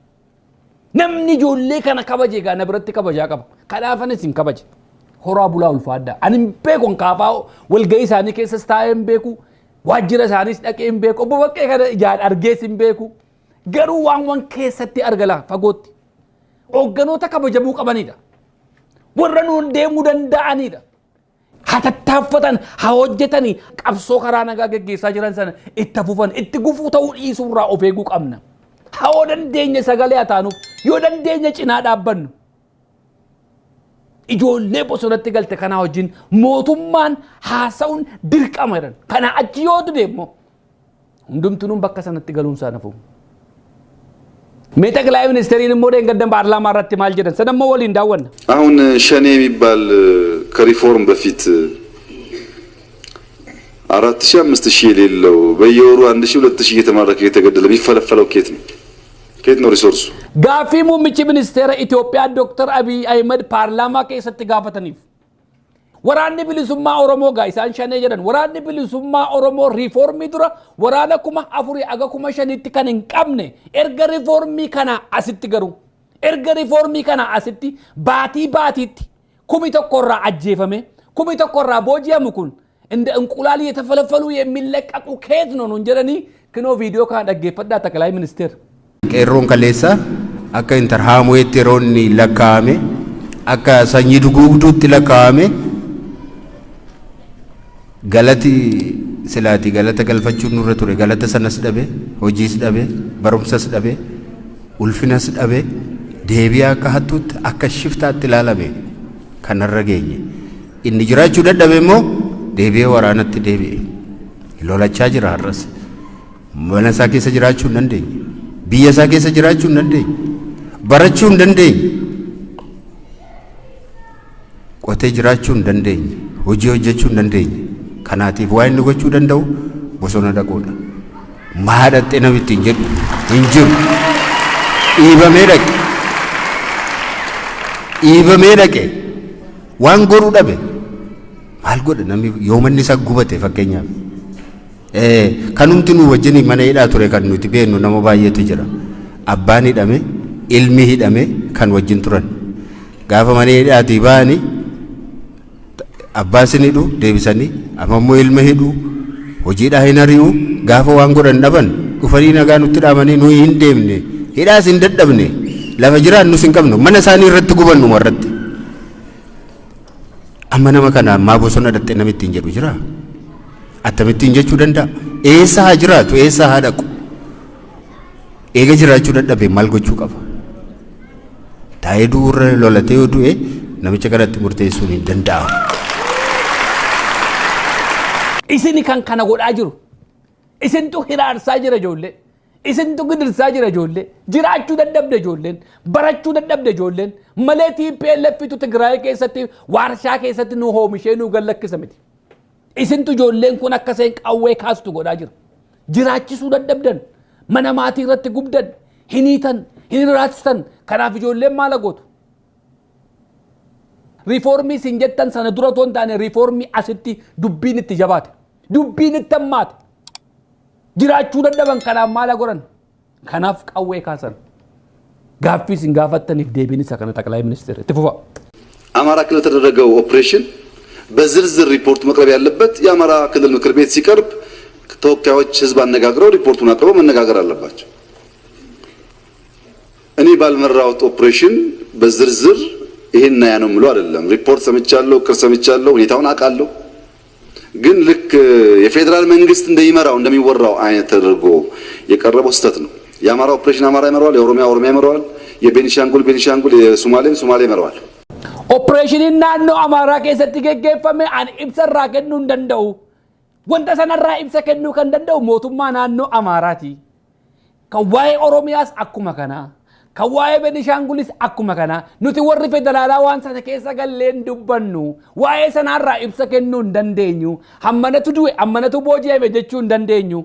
S1: Namni ijoollee kana kabaje egaa na biratti kabajaa qaba. Kanaafis hin kabaje. Horaa bulaa ulfaadhaa. Ani hin beekon kaafaa walga'ii isaanii keessas taa'ee hin beeku. Waajjira isaaniis dhaqee hin beeku. Obbo Baqqee kana ijaan argees hin beeku. Garuu waan keessatti argala fagootti. Hoogganoota kabajamuu qabanidha. Warra nuun deemuu danda'anidha. Hatattaaffatan haa hojjetanii qabsoo karaa nagaa geggeessaa jiran sana itti fufan itti gufuu ta'uu dhiisuurraa of eeguu qabna. Haa dandeenya sagalee haa taanuuf yoo dandeenya cinaa dhaabbannu. Ijoollee bosonatti galte kanaa wajjin mootummaan haasa'uun dirqama jedhan. Kana achi yoo deemmoo hundumtuun bakka sanatti galuunsaa nafu. Mee ጠቅላይ ሚኒስትሩን ሞዴን ገደም ፓርላማ አራት ማል ጀደን ሰደሞ ወሊ እንዳወና
S5: አሁን ሸኔ የሚባል ከሪፎርም በፊት 4000 5000 የሌለው በየወሩ 1000 2000 እየተማረከ የተገደለ የሚፈለፈለው ኬት ነው ሪሶርሱ
S1: ጋፊ ሙምቺ ሚኒስትር ኢትዮጵያ ዶክተር አብይ አህመድ ፓርላማ ከሰት ጋፈተኒፍ waraanni bilisummaa Oromoo gaa isaan shanee jedhan waraanni bilisummaa Oromoo riiformii dura waraana kuma afurii aga kuma shanitti kan hin qabne erga riiformii kana asitti garuu erga riiformii kana asitti baatiitti kumi tokkorraa ajjeefame kumi tokkorraa booji'amu kun inda inqulaali የተፈለፈሉ የሚለቀቁ ከየት ነው እንጀረኒ ክኖ ቪዲዮ kan dhaggeeffadhaa ጠቅላይ ሚኒስትር
S4: qeerroon kaleessa akka intarhaamuutti roonni lakkaa'ame akka sanyii duguugduutti lakkaa'ame galati silaati galata galfachuun nurra ture galata sanas dhabe hojiis dhabe barumsas dhabe ulfinas dhabe deebi'aa akka hattuutti akka shiftaatti ilaalame kanarra geenye inni jiraachuu dadhabe immoo deebi'ee waraanatti deebi'e lolachaa jira har'as. Mana isaa keessa jiraachuu hin dandeenye. Biyya isaa keessa jiraachuu hin dandeenye. Barachuu hin dandeenye. Qotee jiraachuu hin dandeenye. Hojii hojjechuu hin dandeenye. Kanaatiif waa inni gochuu danda'u bosona dhaquudha. Maadhaxxee namitti hin jedhu hin jiru. Dhiibamee dhaqe. Dhiibamee dhaqe. Waan godhuu dhabe. Maal godhe namni yoo manni isaa gubate fakkeenyaaf. Kanumti nu wajjin mana hidhaa ture kan nuti beeknu nama baay'eetu jira. Abbaan hidhame, ilmi hidhame kan wajjin turan. Gaafa mana hidhaatii ba'anii abbaa sin hidhu deebisanii ammoo ilma hidhu hojiidhaa hin ari'u gaafa waan godhan dhaban dhufanii nagaa nutti dhaamanii nuyi hin deemne hidhaas hin dadhabne lafa jiraan nus hin qabnu mana isaanii irratti gubannu marratti. Amma nama kana ammaa bosona dhaxxee namitti hin jedhu jira. Attamittiin jechuu danda'a. Eessa haa jiraatu eessa haa dhaqu. Eega jiraachuu dadhabe maal gochuu qaba. Taa'ee du'urra lolatee yoo du'e namicha kanatti murteessuun hin danda'amu.
S1: Isini kan kana godhaa jiru. Isintu hiraarsaa jira ijoollee. Isintu gidirsaa jira ijoollee. Jiraachuu dadhabde ijoolleen. Barachuu dadhabde ijoolleen. Malee TPLFitu Tigraay keessatti waarshaa keessatti nu hoomishee nu gallakkisa miti. Isintu ijoolleen kun akkaseen qawwee kaastu godhaa jira. Jiraachisuu dadhabdan. Mana maatii irratti gubdan. Hiniitan. Hiniraachistan. Kanaaf ijoolleen maal gootu? Riifoormii sin jettan sana dura toon taane riifoormii asitti dubbiin itti jabaate. Dubbiin itti hammaate. Jiraachuu dadhaban kanaaf maal godhan? Kanaaf qawwee kaasan. Gaaffii sin gaafattaniif deebiin isa kana ጠቅላይ ሚኒስትር itti fufa.
S5: አማራ ክልል የተደረገው ኦፕሬሽን በዝርዝር ሪፖርት መቅረብ ያለበት የአማራ ክልል ምክር ቤት ሲቀርብ ተወካዮች ህዝብ አነጋግረው ሪፖርቱን አቅርበው መነጋገር አለባቸው። እኔ ባልመራሁት ኦፕሬሽን በዝርዝር ይሄን ያ ነው ምሎ አይደለም። ሪፖርት ሰምቻለሁ፣ ቅር ሰምቻለሁ፣ ሁኔታውን አውቃለሁ። ግን ልክ የፌደራል መንግስት እንደሚመራው እንደሚወራው አይነት ተደርጎ የቀረበው ስህተት ነው። የአማራ ኦፕሬሽን አማራ ይመራዋል፣ የኦሮሚያ ኦሮሚያ ይመራዋል፣ የቤኒሻንጉል ቤኒሻንጉል፣ የሶማሌም ሶማሌ ይመራዋል።
S1: ኦፕሬሽን ናኖ አማራ keessatti geggeeffame an ibsa irraa kennuu hin danda'u. Wanta sanarraa ibsa kennuu kan danda'u mootummaa naannoo Amaaraati. Kan waa'ee Oromiyaas akkuma kanaa. Kan waa'ee Benishaangulis akkuma kanaa. Nuti warri federaalaa waan sana keessa galleen dubbannu. Waa'ee sanarraa ibsa kennuu hin dandeenyu. Hammanatu du'e, hammanatu booji'ame jechuu hin dandeenyu.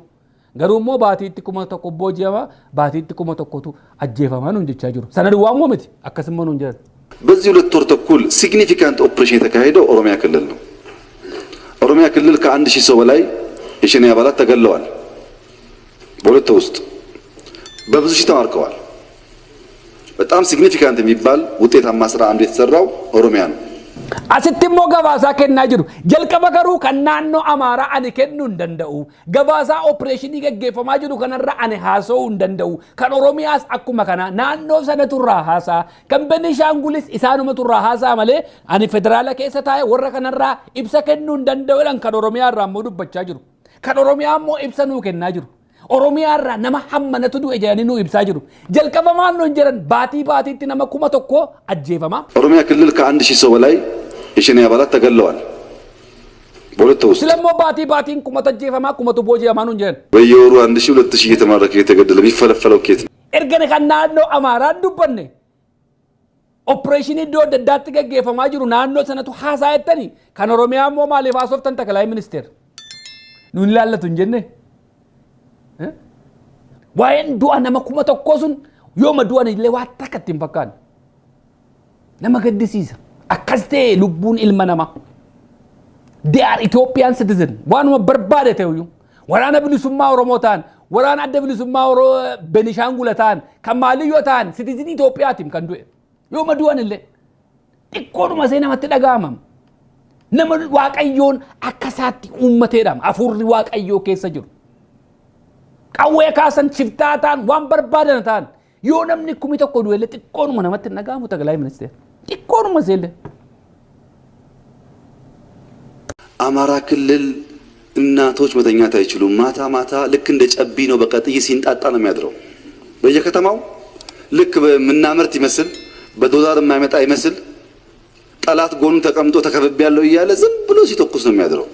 S1: Garuu immoo baatiitti kuma tokko booji'ama, baatiitti kuma tokkotu ajjeefama nuun jechaa jiru. Sana duwwaa moo miti? Akkasuma nuun jedhan.
S5: በዚህ ሁለት ወር ተኩል ሲግኒፊካንት ኦፕሬሽን የተካሄደው ኦሮሚያ ክልል ነው። ኦሮሚያ ክልል ከ1000 ሰው በላይ የሸኔ አባላት ተገለዋል። በሁለት ውስጥ በብዙ ሺህ ተማርከዋል። በጣም ሲግኒፊካንት የሚባል ውጤታማ ስራ አንዱ የተሰራው ኦሮሚያ ነው።
S1: Asittimmoo gabaasaa kennaa jiru. Jalqaba garuu kan naannoo Amaaraa ani kennuu hin danda'u. Gabaasaa opereeshinii gaggeeffamaa jiru kanarra ani haasa'uu hin danda'u. Kan Oromiyaas akkuma kana naannoo sana turraa haasaa. Kan Benishaangulis isaanuma turraa haasaa malee ani federaala keessa taa'e warra kanarraa ibsa kennuu hin danda'uudhaan kan Oromiyaa irraa immoo dubbachaa jiru. Kan Oromiyaa immoo ibsa nuu kennaa jiru. Oromiyaa irraa nama hammanatu du'e jedhanii nuu ibsaa jiru. Jalqaba maal nuun jedhan baatiitti nama 1000 ajjeefama.
S5: ኦሮሚያ ክልል ከ1000 ሰው በላይ የሸኔ አባላት ተገለዋል። በሁለት ውስጥ
S1: ስለሞ ባቲን ቁመተ ጀፈማ ቁመቱ ቦጂያማ nuun jedhan.
S5: በየወሩ 1000 2000 እየተማረከ የተገደለ የሚፈለፈለው ኬት ነው?
S1: Ergana kan naannoo Amaaraa dubbanne. Opereeshinii iddoo adda addaatti gaggeeffamaa jiru naannoo sanatu haasaa jettani kan Oromiyaa immoo maaliif haasoftan ጠቅላይ ሚኒስትር nuun ilaallatu hin jenne. Waa'een du'a nama 1000 sun yooma du'an illee waa takka ittiin fakkaanne. Nama gaddisiisa. Akkas ta'e lubbuun ilma namaa. They are Ethiopian citizen. Waanuma barbaade ta'uyyuu. Waraana bilisummaa Oromoo ta'an, waraana adda bilisummaa Benishaangula ta'an, kan maaliyyoo ta'an citizen Itoophiyaatiin kan du'e. Yooma du'an illee xiqqoodhuma see namatti dhaga'amam. Nama Waaqayyoon akkasaatti uummateedhaam hafuurri Waaqayyoo keessa jiru. Qawwee kaasan shiftaa ta'an waan barbaadan ta'an yoo namni 1000 du'e illee xiqqoodhuma namatti dhaga'amu ጠቅላይ ሚኒስትር. xiqqoodhuma seelle.
S5: አማራ ክልል እናቶች መተኛት አይችሉም። ማታ ማታ ልክ እንደ ጨቢ ነው በቃ ጥይት ሲንጣጣ ነው የሚያድረው። በየከተማው ልክ ምናመርት ይመስል በዶላር የማይመጣ ይመስል ጠላት ጎኑን ተቀምጦ ተከብብ ያለው እያለ ዝም ብሎ ሲተኩስ ነው የሚያድረው።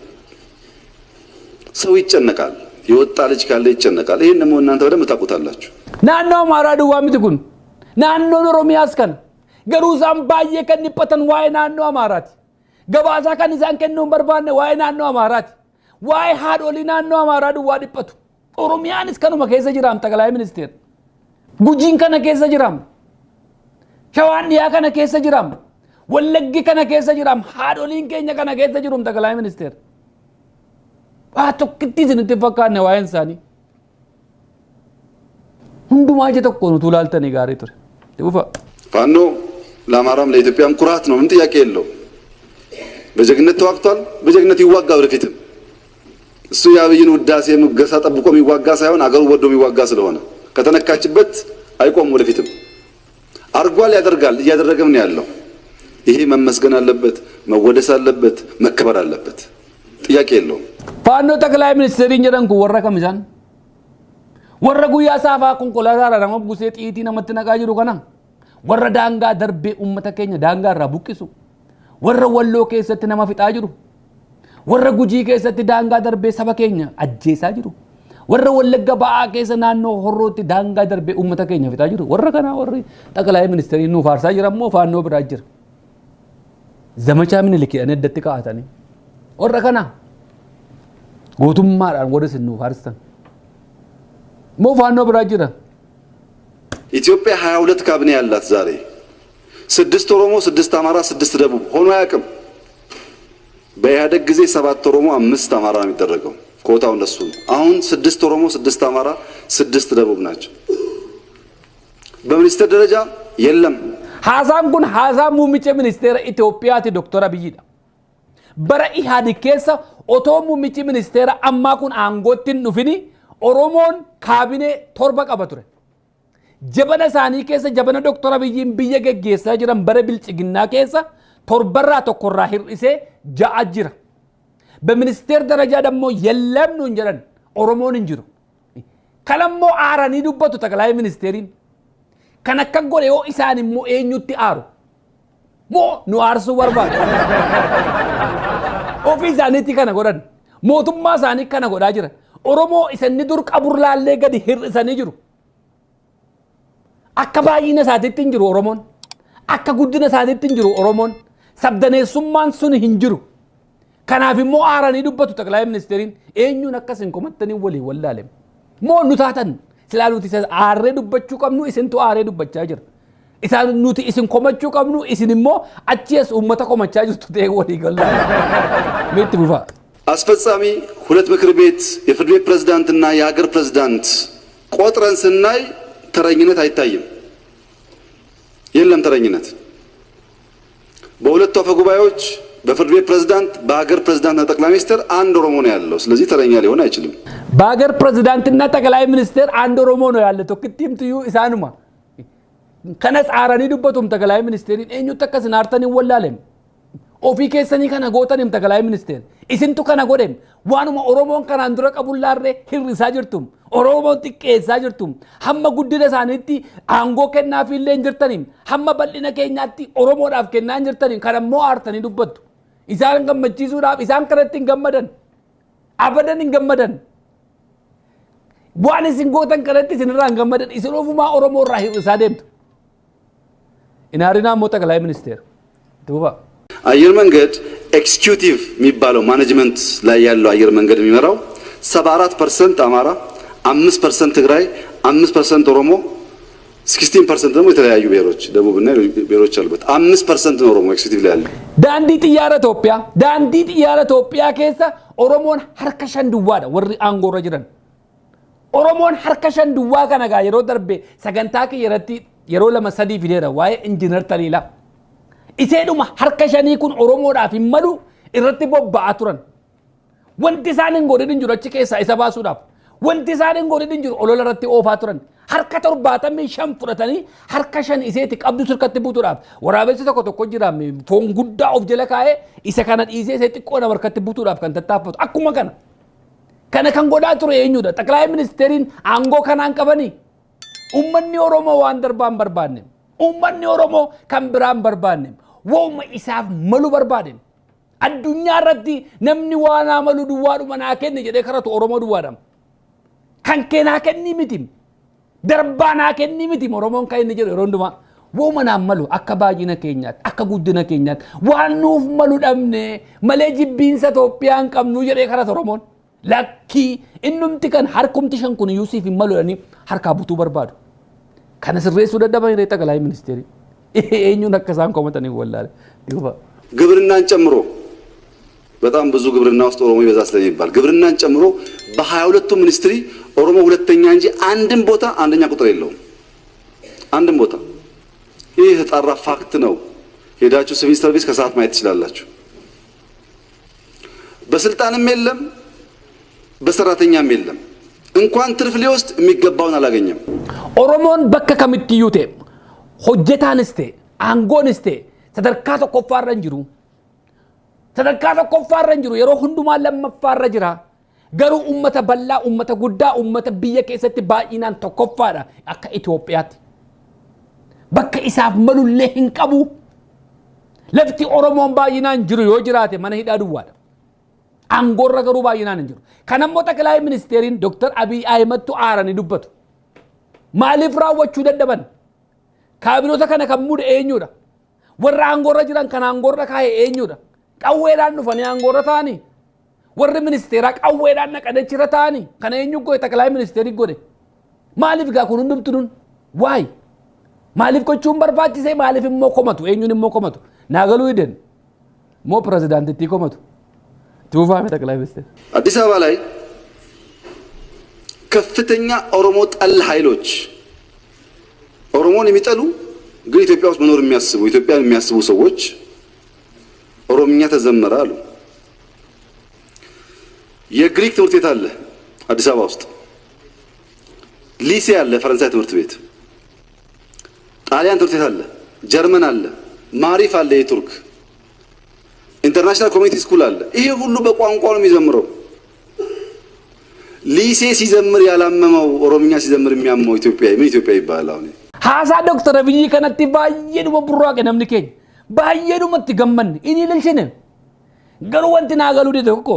S5: ሰው ይጨነቃል። የወጣ ልጅ ካለ ይጨነቃል። ይሄን ደግሞ እናንተ በደንብ ታውቁታላችሁ።
S1: ናኖ አማራ ዱዋ miti kun naannoo oromiyaas kan garuu isaan baay'ee kan dhiphatan waa'ee naannoo amaaraati. Gabaasaa kan isaan kennuun barbaanne waa'ee naannoo amaaraati. Waa'ee haadholii naannoo amaaraa duwwaa dhiphatu. Oromiyaanis kanuma keessa jiraam xaqalaa ministeer. Gujiin kana keessa jiraam. Shawaan dhiyaa kana keessa jiraam. Wallaggi kana keessa jiraam. Haadholiin keenya kana keessa jirum xaqalaa ministeer. Waa tokkitti isinitti fakkaanne waa'een isaanii. Hundumaa ija tokkoon utuu ilaaltanii gaarii ture.
S5: ፋኖ ለአማራም ለኢትዮጵያም ኩራት ነው። ምን ጥያቄ የለው። በጀግነት ተዋግቷል። በጀግነት ይዋጋ ወደፊትም። እሱ የአብይን ውዳሴ ሙገሳ ጠብቆ የሚዋጋ ሳይሆን አገሩ ወዶ የሚዋጋ ስለሆነ ከተነካችበት አይቆም ወደፊትም። አርጓል፣ ያደርጋል፣ እያደረገም ነው ያለው። ይሄ መመስገን አለበት፣ መወደስ አለበት፣ መከበር አለበት። ጥያቄ የለው።
S1: ፋኖ ጠቅላይ ሚኒስትሩን ጀደንኩ ወረ ከሚዛን ወረ ጉያ ሳፋ ኮንኮላታራ nama busee xiitii namatti naqaa jiru kana warra daangaa darbee ummata keenya daangaa irraa buqqisu warra walloo keessatti nama fixaa jiru warra gujii keessatti daangaa darbee saba keenya ajjeesaa jiru warra wallagga ba'aa keessa naannoo horrootti daangaa darbee ummata keenya fixaa jiru warra kana warri ጠቅላይ ሚኒስትሩን nu faarsaa jira immoo faannoo biraa jira zamachaa minilik jedhanii addatti kaa'atanii warra kana gootummaadhaan warri isin nu faarstan moo faannoo biraa jira.
S5: ኢትዮጵያ 22 ካቢኔ ያላት ዛሬ 6 ኦሮሞ 6 አማራ 6 ደቡብ ሆኖ አያውቅም። በኢህአደግ ጊዜ 7 ኦሮሞ 5 አማራ ነው የሚደረገው። ኮታው እንደሱ ነው። አሁን 6 ኦሮሞ 6 አማራ 6 ደቡብ ናቸው። በሚኒስትር ደረጃ የለም።
S1: Haasaan kun haasaa muummicha ministeera Itoophiyaati Dr. Abiyyiidha. Bara Ihaadig keessa otoo muummichi ministeera ammaa kun aangootti hin dhufini Oromoon kaabinee 7 qaba ture. Jabana isaanii keessa jabana Dr. Abiyyiin biyya geggeessaa jiran bara bilchiginnaa keessa 7 irraa 1 irraa hir'isee 6 jira. በሚኒስቴር ደረጃ ደግሞ የለም ነው እንጀራን ኦሮሞን እንጅሩ ከለሞ አራኒ ዱበቱ ጠቅላይ ሚኒስቴሪን ከነከ ጎሬው ኢሳን ሞ ኤኙቲ አሩ ሞ ኑ አርሱ ወርባ ኦፊሳኒቲ ከነ ጎዳን ሞቱማ ሳኒ ከነ ጎዳ ጅራ ኦሮሞ ኢሰኒ ዱር ቀቡር ላለ ገዲ ሂርሰኒ ጅሩ አከባይነ ሳቲት እንጅሩ ኦሮሞን አከ ጉድነ ሳቲት እንጅሩ ኦሮሞን ሰብደኔሱማን ሱን እንጅሩ kanaaf immoo aaranii dubbatu ጠቅላይ ሚኒስትሩን eenyuun akkasin komattanii walii wallaalem moo nutaatan silaaluuti aarree dubbachuu qabnu isintu aarree dubbachaa jira isaan nuti isin komachuu qabnu isin immoo achiis ummata komachaa jirtu ta'e walii gallaale meetti bufa
S5: አስፈጻሚ ሁለት ምክር ቤት የፍርድ ቤት ፕሬዝዳንትና የሀገር ፕሬዝዳንት ቆጥረን ስናይ ተረኝነት አይታይም የለም ተረኝነት በሁለቱ አፈ ጉባኤዎች በፍርድ ቤት ፕሬዝዳንት በሀገር ፕሬዝዳንትና ጠቅላይ ሚኒስትር አንድ ኦሮሞ ነው ያለው ስለዚህ ተረኛ ሊሆን አይችልም
S1: በሀገር ፕሬዝዳንትና ጠቅላይ ሚኒስትር አንድ ኦሮሞ ነው ያለው ተክቲም ትዩ ኢሳኑማ ከነስ አራኒ ዱበቱም ጠቅላይ ሚኒስትሩን ኤኙ ተከስን አርተን ይወላለም ኦፊ ከሰኒ ከነ ጎተንም ጠቅላይ ሚኒስትር ኢስንቱ ከነ ጎደም ዋኑማ ኦሮሞን ከነ አንድረ ቀቡላሬ ሂርሳ ጅርቱም ኦሮሞን ጥቄሳ ጅርቱም ሐመ ጉድደ ሳኒቲ አንጎ ከናፊለን ጅርተኒም ሐመ በልነ ከኛቲ ኦሮሞዳፍ ከናን ጅርተኒም ከነሞ አርተን ዱበቱ ኢሳን ገመቺሱዳፍ ኢሳን ከረቲን ገመደን አበደን ገመደን ዋን ኢስን ጎተን ከረቲ ሲንራን ገመደን ኢስሮፉማ ኦሮሞ ራሂ ሳደምቱ ኢናሪና ሞ ጠቅላይ ሚኒስትር ዱባ
S5: አየር መንገድ ኤክስኪዩቲቭ የሚባለው ማኔጅመንት ላይ ያለው አየር መንገድ የሚመራው 74% አማራ 5% ትግራይ 5% ኦሮሞ 16% ደግሞ የተለያዩ ብሔሮች ደቡብና ብሔሮች አሉበት 5% ነው ኦሮሞ ኤክስኪዩቲቭ ላይ ያለው ዳንዲ ጥያራ ኢትዮጵያ ከሳ ኦሮሞን ሐርከሸን ዱዋዳ ወሪ አንጎረ ጅረን ኦሮሞን ሐርከሸን ዱዋ ከነጋ የሮ ደርቤ ሰገንታኪ የረቲ የሮ ለመሰዲ ፊዴራ ዋይ ኢንጂነር ተሊላ iseeduma harka shanii kun oromoodhaaf himmalu irratti bobba'aa turan wanti isaan hin godhin jiru achi keessa isa baasuudhaaf wanti isaan hin godhin jiru olola irratti oofaa turan harka 75 fudhatanii harka 5 iseeti qabdu sirkatti buutuudhaaf waraabessi tokko jira foon guddaa of jala kaa'ee isa kana dhiisee isee xiqqoo nama harkatti buutuudhaaf kan tattaaffatu akkuma kana kan godhaa ture eenyudha ጠቅላይ ሚኒስትሩን aangoo kanaan qabanii ummanni oromoo waan darbaan barbaanne ummanni oromoo kan biraan barbaanne wooma isaaf malu barbaadem
S1: addunyaa irratti namni waan amalu duwwaadhuma naa kenni jedhee karatu Oromoo duwwaadham. Kan kee naa kenni miti. Darbaa naa kenni miti Oromoon kan inni jedhu yeroo hundumaa. Wooma naa malu akka baay'ina keenyaatti akka guddina keenyaatti waan nuuf malu dhabne malee jibbiinsa Itoophiyaan qabnu jedhee karatu Oromoon. Lakkii innumti kan harkumti shan kun Yuusuf hin maluudhanii harkaa butuu barbaadu. Kana sirreessuu dadhaban irree ጠቅላይ ሚኒስቴር eenyuun akka isaan komatanii wallaale.
S5: ግብርናን ጨምሮ በጣም ብዙ ግብርና ውስጥ ኦሮሞ ይበዛ ስለሚባል ግብርናን ጨምሮ በ22ቱ ሚኒስትሪ ኦሮሞ ሁለተኛ እንጂ አንድም ቦታ አንደኛ ቁጥር የለውም። አንድም ቦታ ይህ የተጣራ ፋክት ነው። ሄዳችሁ ሲቪል ሰርቪስ ከሰዓት ማየት ትችላላችሁ። በስልጣንም የለም በሰራተኛም የለም። እንኳን ትርፍ ሊወስድ የሚገባውን አላገኘም።
S1: ኦሮሞን በከ ከሚትዩ ta'e hojjetaanis ta'e aangoon ta'e sadarkaa tokkoffaarra hin jiru. Sadarkaa tokkoffaarra hin jiru yeroo hundumaa lammaffaarra jira. Garuu ummata bal'aa ummata guddaa ummata biyya keessatti baay'inaan tokkoffaadha akka Itoophiyaatti. Bakka isaaf malullee hin qabu. Lafti Oromoon baay'inaan jiru yoo jiraate mana hidhaa duwwaadha. Aangoorra garuu baay'inaan hin jiru. Kanammoo ጠቅላይ ሚኒስቴሪን Dr. Abiy Ahmedtu aaranii dubbatu. Maaliif raawwachuu dadhaban? Kaabinoota kana kan muude eenyudha? Warra aangoorra jiran kan aangoorra kaa'e eenyudha? Qawweedhaan dhufanii aangoorra ta'anii? Warri ministeeraa qawweedhaan naqadachira ta'anii? Kana eenyu godhe ጠቅላይ ሚኒስቴሪ godhe? Maaliif gaa kun hundumtu nun? Waay? Maaliif gochuun barbaachisee maaliif immoo komatu? Eenyuun immoo komatu? Naagaluu hidden moo pirezidaantittii komatu? Tuufaame ጠቅላይ ሚኒስቴር
S5: አዲስ አበባ ላይ ከፍተኛ ኦሮሞ ጠል ኃይሎች ኦሮሞን የሚጠሉ ግን ኢትዮጵያ ውስጥ መኖር የሚያስቡ ኢትዮጵያን የሚያስቡ ሰዎች ኦሮምኛ ተዘመረ አሉ። የግሪክ ትምህርት ቤት አለ አዲስ አበባ ውስጥ፣ ሊሴ አለ ፈረንሳይ ትምህርት ቤት፣ ጣሊያን ትምህርት ቤት አለ፣ ጀርመን አለ፣ ማሪፍ አለ የቱርክ ኢንተርናሽናል ኮሚኒቲ ስኩል አለ። ይሄ ሁሉ በቋንቋ ነው የሚዘምረው። ሊሴ ሲዘምር ያላመመው ኦሮምኛ ሲዘምር የሚያመው ኢትዮጵያ ምን ኢትዮጵያ ይባላል? አሁን
S1: ሀሳ ዶክተር አብይ ከነቲ ባየዱ በብሯቀ ነምኒ ኬኝ ባየዱ መት ገመን ኢኒ ልልሽነ ገሩ ወንት ናገሉ ደኮ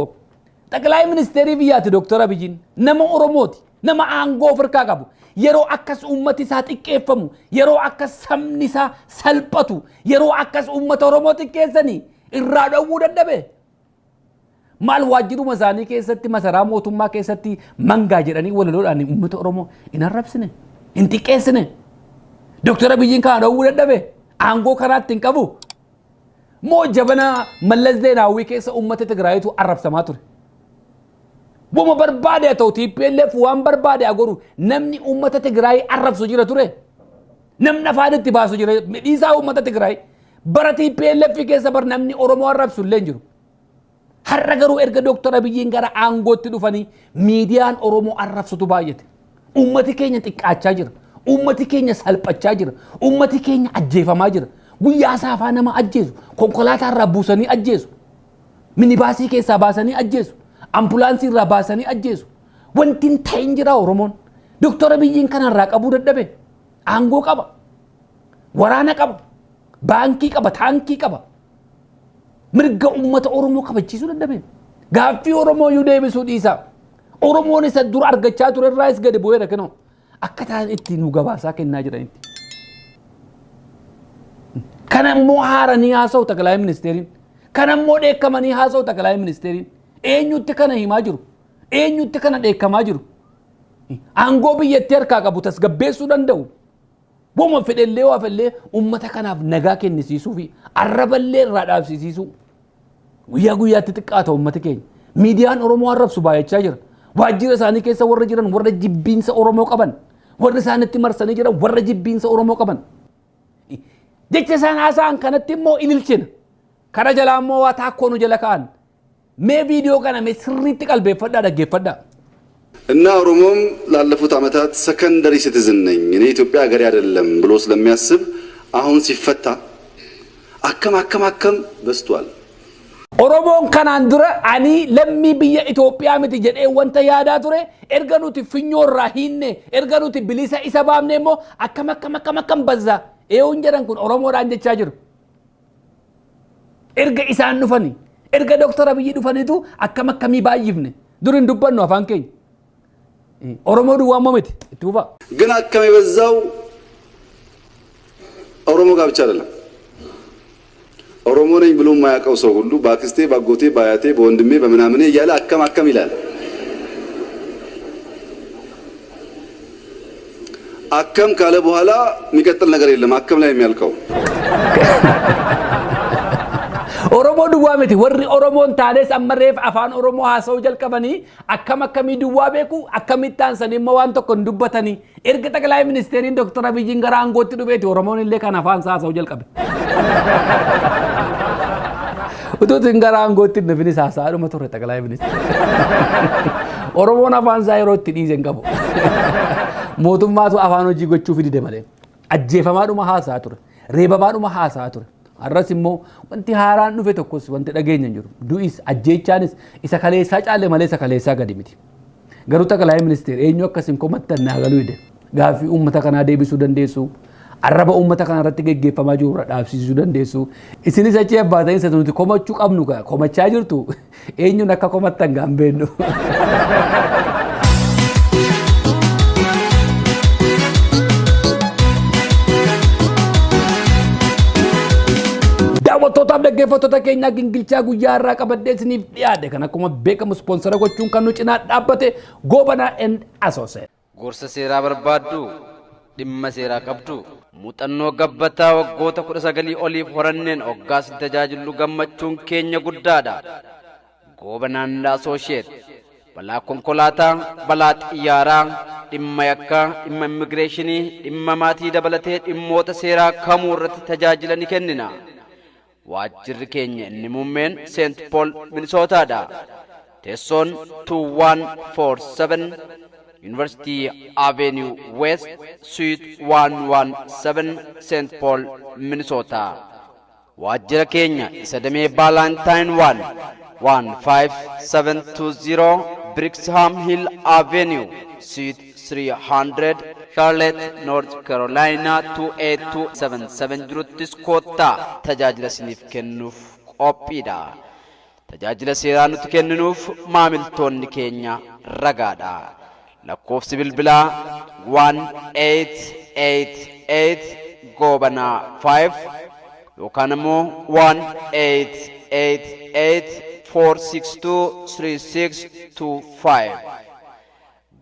S1: ጠቅላይ ሚኒስቴር ብያት ዶክተር አብይን ነመ ኦሮሞቲ ነመ አንጎ ፍርካ ቀቡ የሮ አከስ ኡመት ሳ ጥቄፈሙ የሮ አከስ ሰምኒሳ ሰልጠቱ የሮ አከስ ኡመት ኦሮሞት ቄሰኒ irraadhawuu dadhabe maal waajjiru masaanii keessatti masaraa mootummaa keessatti mangaa jedhanii walaloodhaan uummata Oromoo hin arrabsine hin xiqqeessine Dr. Abiyyiin kan dhawuu dadhabe aangoo kanaatti hin qabu moo jabana Mallas Zeenaawwii keessa uummata Tigraayitu arrabsamaa ture wama barbaade ta'u TPLF waan barbaade agoru namni uummata Tigraay arrabsu jira ture namni afaanitti baasu jira midhiisaa uummata Tigraay barati PLF keessa bar namni Oromoo arrabsu illee jiru. Har'a garuu erga Dr. Abiyyiin gara aangootti dhufanii miidiyaan Oromoo arrabsutu baay'ate. Uummati keenya xiqqaachaa jira. Uummati keenya salphachaa jira. Uummati keenya ajjeefamaa jira. Guyyaa saafaa nama ajjeesu. Konkolaataa irraa buusanii ajjeesu. Minibaasii keessaa baasanii ajjeesu. Ambulaansii irraa baasanii ajjeesu. Wanti hin ta'in jira Oromoon. Dr. Abiyyiin kanarraa qabuu dadhabe. Aangoo qaba. Waraana qaba. Baankii qaba, taankii qaba. Mirga uummata Oromoo kabachiisuu dadhabe. Gaaffii Oromoo yoo deebisuu dhiisa. Oromoon isa dur argachaa ture irraas gadi bu'ee rakkinoo. Akka ta'an itti nu gabaasaa kennaa jiranitti. Kana immoo haaranii haasa'u ጠቅላይ ሚኒስቴሪin. Kana immoo dheekkamanii haasa'u ጠቅላይ ሚኒስቴሪin. Eenyutti kana himaa jiru? Eenyutti kana dheekkamaa jiru? Aangoo biyyattii harkaa qabu tasgabbeessuu danda'u. Wama fedhellee waa fellee uummata kanaaf nagaa kennisiisuu fi arraballee irraa dhaabsisiisuu guyyaa guyyaatti xiqqaata uummata keenya. Miidiyaan Oromoo arrabsu baay'achaa jira. Waajjira isaanii keessa warra jiran warra jibbiinsa Oromoo qaban, warra isaanitti marsanii jiran warra jibbiinsa Oromoo qaban. Jecha isaan haasa'an kanatti immoo ililchina. Kara jalaa immoo waa taakkoo nu jala ka'an. Mee viidiyoo kana mee sirriitti qalbeeffadhaa dhaggeeffadhaa.
S5: እና ኦሮሞም ላለፉት ዓመታት ሰከንደሪ ሲቲዝን ነኝ እኔ ኢትዮጵያ ሀገሬ አይደለም ብሎ ስለሚያስብ አሁን ሲፈታ አከም በስቷል።
S1: ኦሮሞን ካናን ዱረ አኒ ለሚ ብየ ኢትዮጵያ ምት ጀዴ ወንተ ያዳ ቱሬ ኤርገኑቲ ፍኞራ ሂኔ ኤርገኑቲ ብሊሳ ኢሰባምኔሞ አከም በዛ ኤውን ጀረን ኩን ኦሮሞ ዳን ጀቻ ጅሩ ኤርገ ኢሳን ኑፈኒ erga Dr. Abiy dhufanitu akkam akkamii baay'ifne durin dubbannu afaan keenya ኦሮሞ duwwaa miti itti fufa
S5: ግን አከም የበዛው ኦሮሞ ጋር ብቻ አይደለም ኦሮሞ ነኝ ብሎ የማያውቀው ሰው ሁሉ ባክስቴ ባጎቴ ባያቴ በወንድሜ በመናምኔ እያለ አከም ይላል አከም ካለ በኋላ የሚቀጥል ነገር የለም አከም ላይ የሚያልቀው
S1: ኦሮሞ duwwaa miti warri oromoon taanes ammareef afaan oromoo haasa'uu jalqabanii akkam akkamii duwwaa beeku akkamittaan sanimmoo waan tokko hin dubbatanii erga Xaqilaa Ministeeriin Dr. Abiyyiin gara aangootti dhufeeti oromoon illee kan afaan haasa'uu jalqabe utuu gara aangootti dhufinis haasa'aadhuma turre Xaqilaa Ministeeriin oromoon afaan isaa yeroo itti dhiise hin qabu mootummaatu afaan hojii gochuuf dide malee ajjeefamaadhuma haasa'aa ture reebamaadhuma haasa'aa ture arras immoo wanti haaraan dhufe tokkos wanti dhageenya jiru du'is ajjeechaanis isa kaleessaa caale malee isa kaleessaa gadi miti garuu Xaqilaa Ministeer eenyu akkasin komattan naagaluu ide gaafii uummata kanaa deebisuu dandeessu arraba uummata kana irratti geggeeffamaa jiru dhaabsisuu dandeessu isinis achi abbaatanii isa nuti komachuu qabnu komachaa jirtu eenyuun akka komattan gaambeennu daawwattootaaf dhaggeeffattoota keenya gingilchaa guyyaa irraa qabadhee isiniif dhiyaate kan akkuma beekamu ispoonsara gochuun kan nu cinaa dhaabbate Goobanaa and Associates.
S2: Gorsa seeraa barbaaddu dhimma seeraa qabdu muuxannoo gabbataa waggoota 19 oliif horanneen hoggaas tajaajilu gammachuun keenya guddaadha. Goobanaa and Associates balaa konkolaataa balaa xiyyaaraa dhimma yakkaa dhimma immigireeshinii dhimma maatii dabalatee dhimmoota seeraa kamuu irratti tajaajila ni kennina. Waajjirri keenya inni muummeen St. Paul Minnesotaadha. Teessoon 2147 University Avenue West Suite 117 St. Paul Minnesota. Waajjira keenya isa damee Valentine 15720 Brixham Hill Avenue Suite 300 Charlotte, North Carolina 28277 jiruttis koottaa tajaajila isiniif kennuuf qophiidha. Tajaajila seeraa nuti kenninuuf maamiltoonni keenya ragaadha. Lakkoofsi bilbilaa 1888 Goobanaa 5 yookaan immoo 1888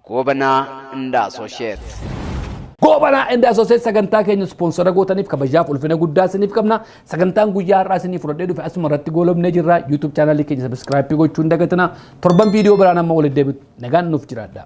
S2: Goobanaa and Associates.
S1: Goobanaa and Associates sagantaa keenya sponsora gootaniif kabajaaf ulfina guddaa isiniif qabna. Sagantaan guyyaa har'aa isiniif fudhadhee dhufe asuma irratti goolabnee jirra. YouTube channel keenya subscribe gochuun dagatina. Torban viidiyoo biraan amma walitti deebi'u nagaan nuuf jiraadha.